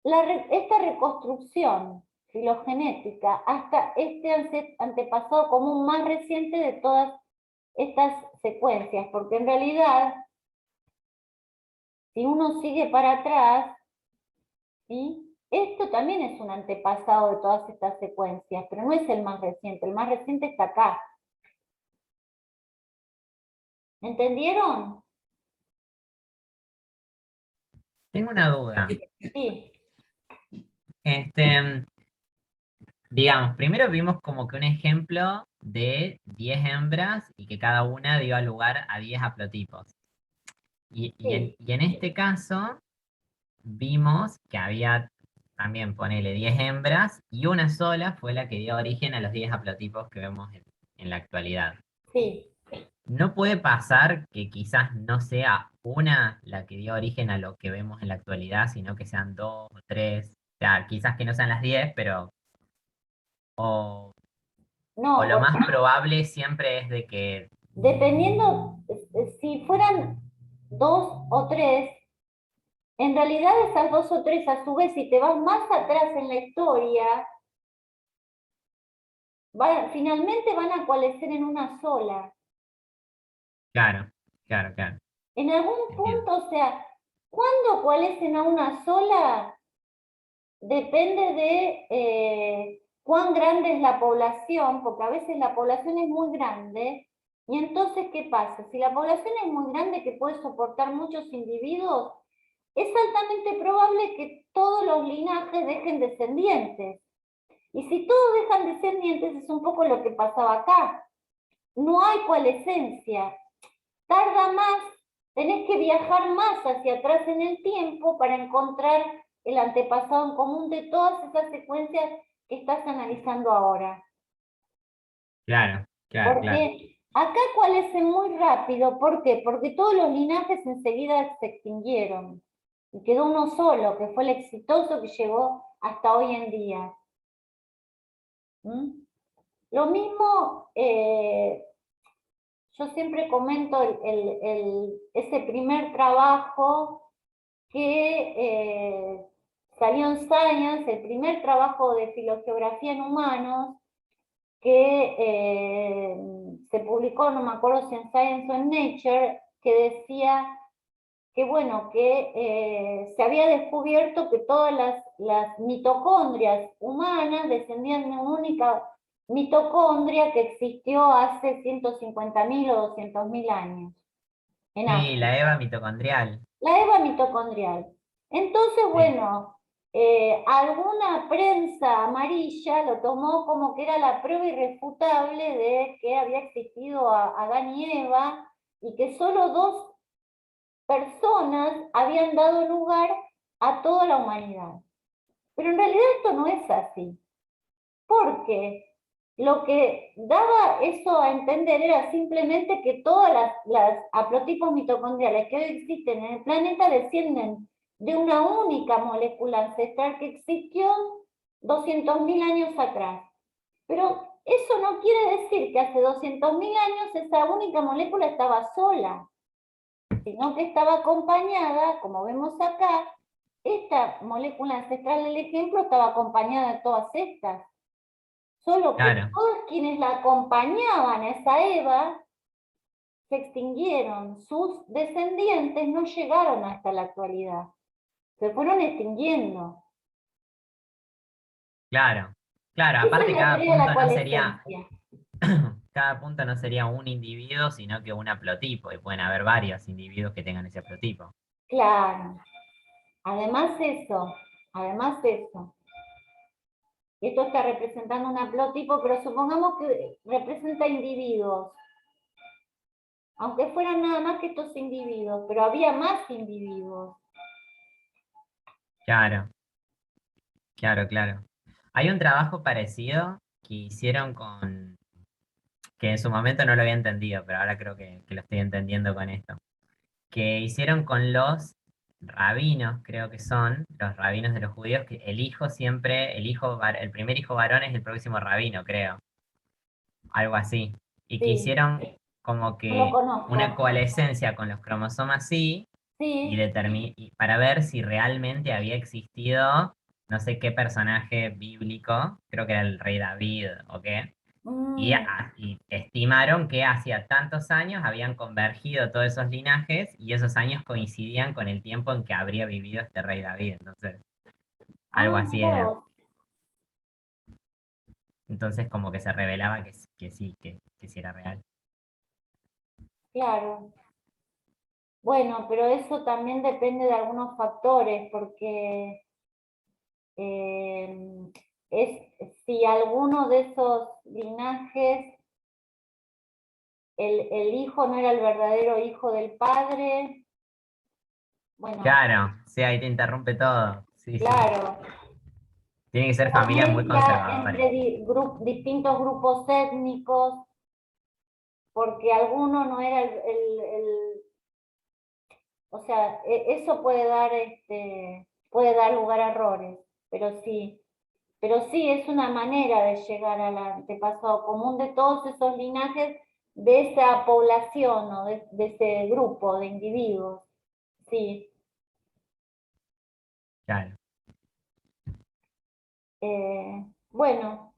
esta reconstrucción filogenética hasta este antepasado común más reciente de todas estas secuencias, porque en realidad, si uno sigue para atrás, ¿sí? Esto también es un antepasado de todas estas secuencias, pero no es el más reciente está acá. ¿Entendieron? Tengo una duda. Sí, Este, digamos, primero vimos como que un ejemplo de 10 hembras y que cada una dio lugar a 10 haplotipos. sí, Y en este caso vimos que había también, ponele, 10 hembras y una sola fue la que dio origen a los 10 haplotipos que vemos en la actualidad. sí. ¿No puede pasar que quizás no sea una la que dio origen a lo que vemos en la actualidad, sino que sean dos o tres? O sea, quizás que no sean las 10, pero... O, o No, lo más probable siempre es de que... dependiendo, si fueran dos o tres, en realidad esas dos o tres, a su vez, si te vas más atrás en la historia, finalmente van a coalescer en una sola. Claro, claro, claro. En algún Entiendo. punto, o sea, ¿cuándo coalescen a una sola? Depende de cuán grande es la población, porque a veces la población es muy grande, y entonces, ¿qué pasa? Si la población es muy grande que puede soportar muchos individuos, es altamente probable que todos los linajes dejen descendientes. Y si todos dejan descendientes, es un poco lo que pasaba acá. No hay coalescencia. Tarda más, tenés que viajar más hacia atrás en el tiempo para encontrar el antepasado en común de todas esas secuencias que estás analizando ahora. Claro, claro, claro. Porque acá coalescen muy rápido, ¿por qué? Porque todos los linajes enseguida se extinguieron y quedó uno solo, que fue el exitoso que llegó hasta hoy en día. ¿Mm? Lo mismo, yo siempre comento ese primer trabajo que salió en Science, el primer trabajo de filogeografía en humanos, que se publicó, no me acuerdo si en Science o en Nature, que decía que bueno, que se había descubierto que todas las mitocondrias humanas descendían de una única mitocondria que existió hace 150.000 o 200.000 años en Sí, África. la EVA mitocondrial. La EVA mitocondrial. Entonces, Sí, bueno, alguna prensa amarilla lo tomó como que era la prueba irrefutable de que había existido Adán y Eva y que solo dos personas habían dado lugar a toda la humanidad. Pero en realidad esto no es así, porque lo que daba eso a entender era simplemente que todas las haplotipos mitocondriales que hoy existen en el planeta descienden de una única molécula ancestral que existió 200.000 años atrás. Pero eso no quiere decir que hace 200.000 años esa única molécula estaba sola, sino que estaba acompañada, como vemos acá, esta molécula ancestral del ejemplo estaba acompañada de todas estas. Solo que claro, todos quienes la acompañaban a esa Eva se extinguieron, sus descendientes no llegaron hasta la actualidad, se fueron extinguiendo. claro. Claro, Esa es aparte la cada teoría de la punto no sería, coalescencia. cada punto no sería un individuo, sino que un haplotipo, y pueden haber varios individuos que tengan ese haplotipo. Claro, además eso. Esto está representando un haplotipo, pero supongamos que representa individuos, aunque fueran nada más que estos individuos, pero había más individuos. Claro, claro, claro. Hay un trabajo parecido que hicieron que en su momento no lo había entendido, pero ahora creo que lo estoy entendiendo con esto. Que hicieron con los rabinos, creo que son, los rabinos de los judíos, que el hijo siempre, el primer hijo varón es el próximo rabino, creo, algo así. Y que Sí, hicieron como no lo que una conozco. coalescencia con los cromosomas sí, Sí, y para ver si realmente había existido no sé qué personaje bíblico, creo que era el rey David o qué, mm, y estimaron que hacía tantos años habían convergido todos esos linajes y esos años coincidían con el tiempo en que habría vivido este rey David. Entonces, Algo Ah, así mira era. vos. Entonces como que se revelaba que sí, que sí era real. Claro. Bueno, pero eso también depende de algunos factores, porque eh, si alguno de esos linajes, el hijo no era el verdadero hijo del padre, bueno, Claro, sí, ahí te interrumpe todo. Sí, sí. claro, Tienen que ser la familias muy mezcla conservadoras. entre distintos grupos étnicos, porque alguno no era o sea, eso puede dar lugar a errores, pero sí es una manera de llegar al antepasado común de todos esos linajes, de esa población o de ese grupo de individuos, sí. Claro. Bueno,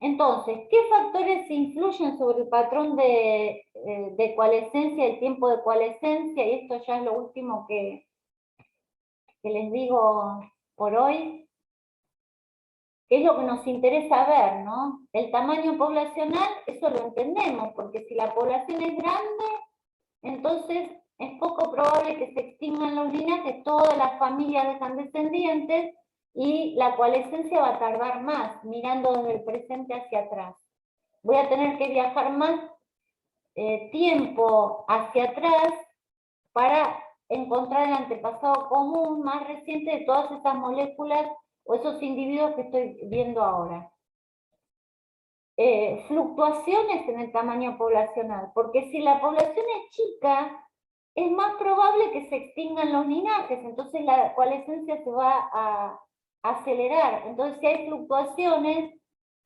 entonces, ¿qué factores influyen sobre el patrón de coalescencia, el tiempo de coalescencia? Y esto ya es lo último que les digo por hoy, que es lo que nos interesa ver, ¿no? El tamaño poblacional, eso lo entendemos, porque si la población es grande, entonces es poco probable que se extingan los linajes, todas las familias dejan descendientes y la coalescencia va a tardar más, mirando desde el presente hacia atrás. Voy a tener que viajar más tiempo hacia atrás para encontrar el antepasado común más reciente de todas esas moléculas o esos individuos que estoy viendo ahora. Fluctuaciones en el tamaño poblacional, porque si la población es chica, es más probable que se extingan los linajes, entonces la coalescencia se va a acelerar. Entonces, si hay fluctuaciones,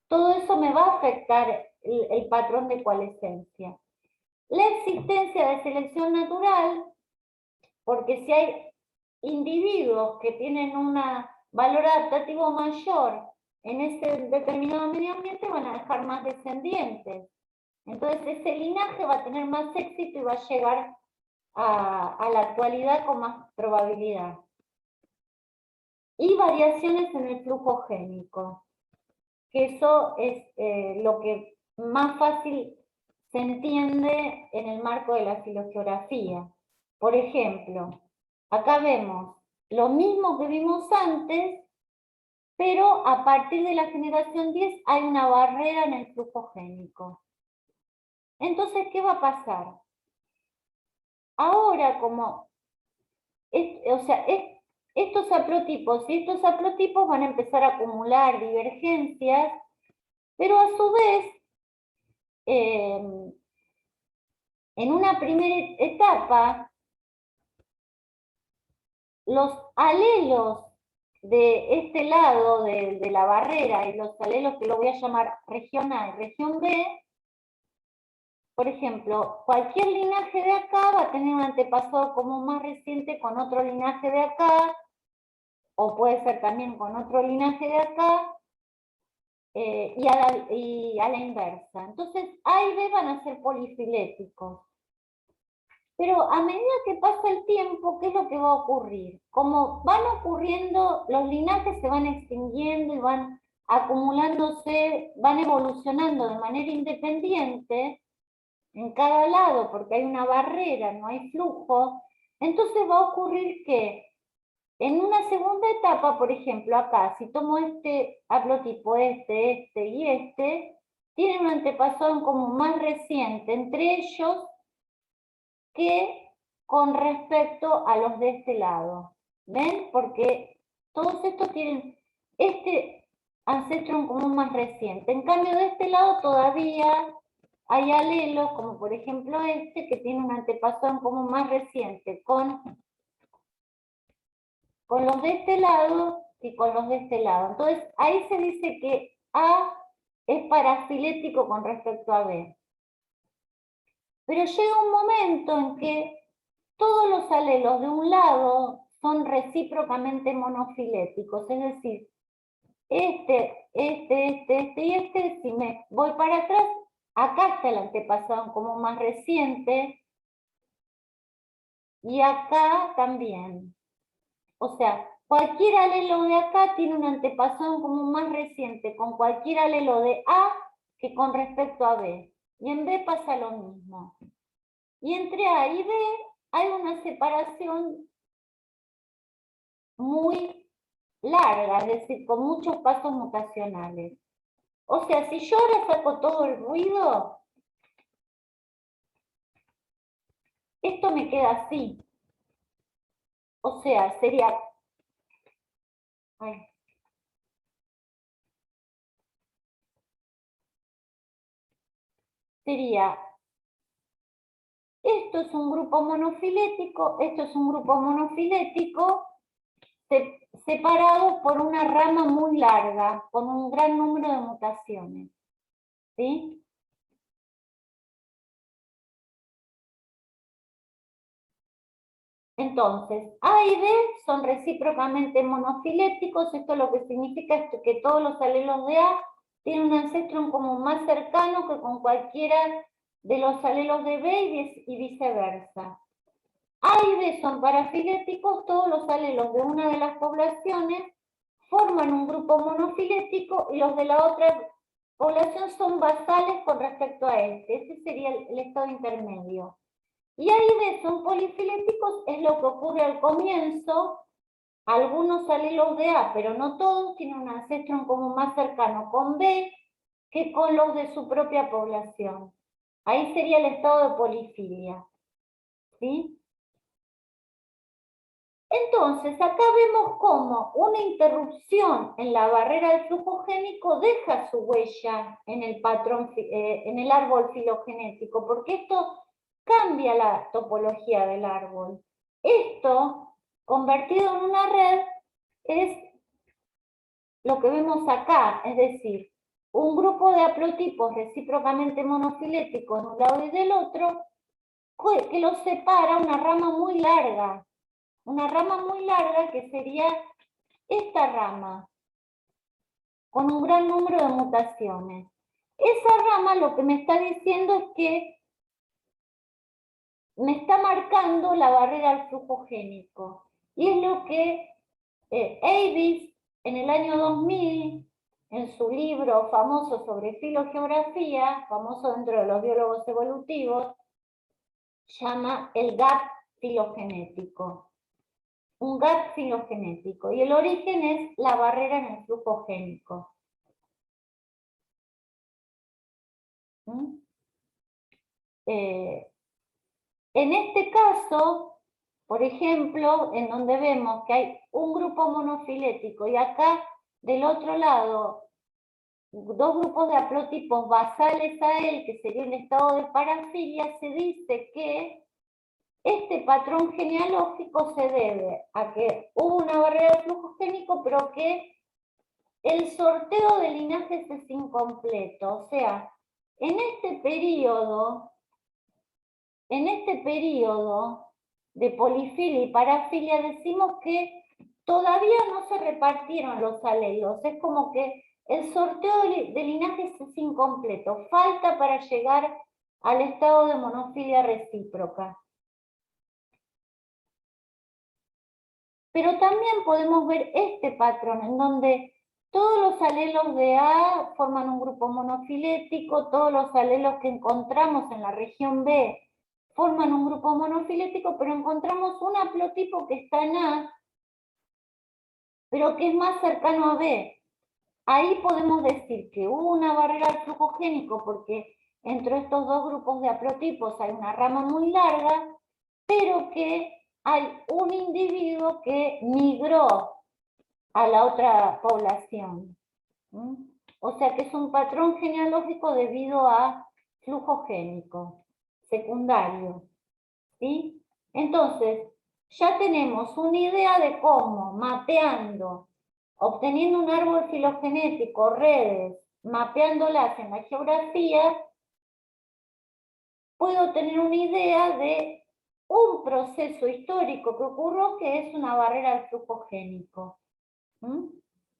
todo eso me va a afectar el patrón de coalescencia. La existencia de selección natural, porque si hay individuos que tienen un valor adaptativo mayor en ese determinado medio ambiente, van a dejar más descendientes. Entonces ese linaje va a tener más éxito y va a llegar a la actualidad con más probabilidad. Y variaciones en el flujo génico, que eso es lo que más fácil se entiende en el marco de la filogeografía. Por ejemplo, acá vemos lo mismo que vimos antes, pero a partir de la generación 10 hay una barrera en el flujo génico. Entonces, ¿qué va a pasar? Ahora, como estos haplotipos y estos haplotipos van a empezar a acumular divergencias, pero a su vez, en una primera etapa, los alelos de este lado de la barrera y los alelos que lo voy a llamar región A y región B, por ejemplo, cualquier linaje de acá va a tener un antepasado común más reciente con otro linaje de acá, o puede ser también con otro linaje de acá, y a la inversa. Entonces, A y B van a ser polifiléticos. Pero a medida que pasa el tiempo, ¿qué es lo que va a ocurrir? Como van ocurriendo, los linajes se van extinguiendo y van acumulándose, van evolucionando de manera independiente en cada lado, porque hay una barrera, no hay flujo, entonces va a ocurrir que en una segunda etapa, por ejemplo, acá, si tomo este haplotipo, este y este, tienen un antepasado en común más reciente entre ellos que con respecto a los de este lado. ¿Ven? Porque todos estos tienen este ancestro en común más reciente. En cambio, de este lado todavía hay alelos, como por ejemplo este, que tiene un antepasado en común más reciente con los de este lado y con los de este lado. Entonces, ahí se dice que A es parafilético con respecto a B. Pero llega un momento en que todos los alelos de un lado son recíprocamente monofiléticos, es decir, este y este, si me voy para atrás, acá está el antepasado como más reciente, y acá también. O sea, cualquier alelo de acá tiene un antepasado en común más reciente con cualquier alelo de A que con respecto a B. Y en B pasa lo mismo. Y entre A y B hay una separación muy larga, es decir, con muchos pasos mutacionales. O sea, si yo ahora saco todo el ruido, esto me queda así. O sea, sería... Ay. Sería, esto es un grupo monofilético, esto es un grupo monofilético separado por una rama muy larga, con un gran número de mutaciones. ¿Sí? Entonces, A y B son recíprocamente monofiléticos. Esto lo que significa es que todos los alelos de A tienen un ancestro en común más cercano que con cualquiera de los alelos de B y viceversa. A y B son parafiléticos, todos los alelos de una de las poblaciones forman un grupo monofilético y los de la otra población son basales con respecto a este. Ese sería el estado intermedio. Y A y B son polifiléticos, es lo que ocurre al comienzo. Algunos alelos de A, pero no todos, tienen un ancestro en común más cercano con B que con los de su propia población. Ahí sería el estado de polifilia. ¿Sí? Entonces, acá vemos cómo una interrupción en la barrera del flujo génico deja su huella en el patrón, en el árbol filogenético, porque esto cambia la topología del árbol. Esto, convertido en una red, es lo que vemos acá, es decir, un grupo de haplotipos recíprocamente monofiléticos de un lado y del otro, que los separa una rama muy larga. Una rama muy larga que sería esta rama, con un gran número de mutaciones. Esa rama lo que me está diciendo es que me está marcando la barrera al flujo génico. Y es lo que Avis en el año 2000, en su libro famoso sobre filogeografía, famoso dentro de los biólogos evolutivos, llama el gap filogenético. Un gap filogenético, y el origen es la barrera en el flujo génico. En este caso, por ejemplo, en donde vemos que hay un grupo monofilético y acá del otro lado dos grupos de haplotipos basales a él, que sería el estado de parafilia, se dice que este patrón genealógico se debe a que hubo una barrera de flujo génico, pero que el sorteo de linajes es incompleto. O sea, en este periodo de polifilia y parafilia decimos que todavía no se repartieron los alelos. Es como que el sorteo de linajes es incompleto. Falta para llegar al estado de monofilia recíproca. Pero también podemos ver este patrón en donde todos los alelos de A forman un grupo monofilético, todos los alelos que encontramos en la región B forman un grupo monofilético, pero encontramos un haplotipo que está en A, pero que es más cercano a B. Ahí podemos decir que hubo una barrera al flujo génico porque entre estos dos grupos de haplotipos hay una rama muy larga, pero que hay un individuo que migró a la otra población. O sea que es un patrón genealógico debido a flujo génico secundario. ¿Sí? Entonces, ya tenemos una idea de cómo, mapeando, obteniendo un árbol filogenético, redes, mapeándolas en la geografía, puedo tener una idea de un proceso histórico que ocurrió, que es una barrera al flujo génico.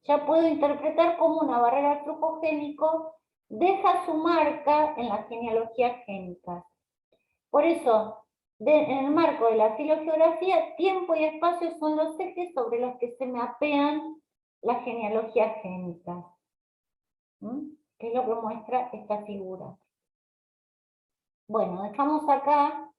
Ya puedo interpretar cómo una barrera al flujo génico deja su marca en la genealogía génica. Por eso, en el marco de la filogeografía, tiempo y espacio son los ejes sobre los que se mapean las genealogías génicas. Que es lo que muestra esta figura. Bueno, dejamos acá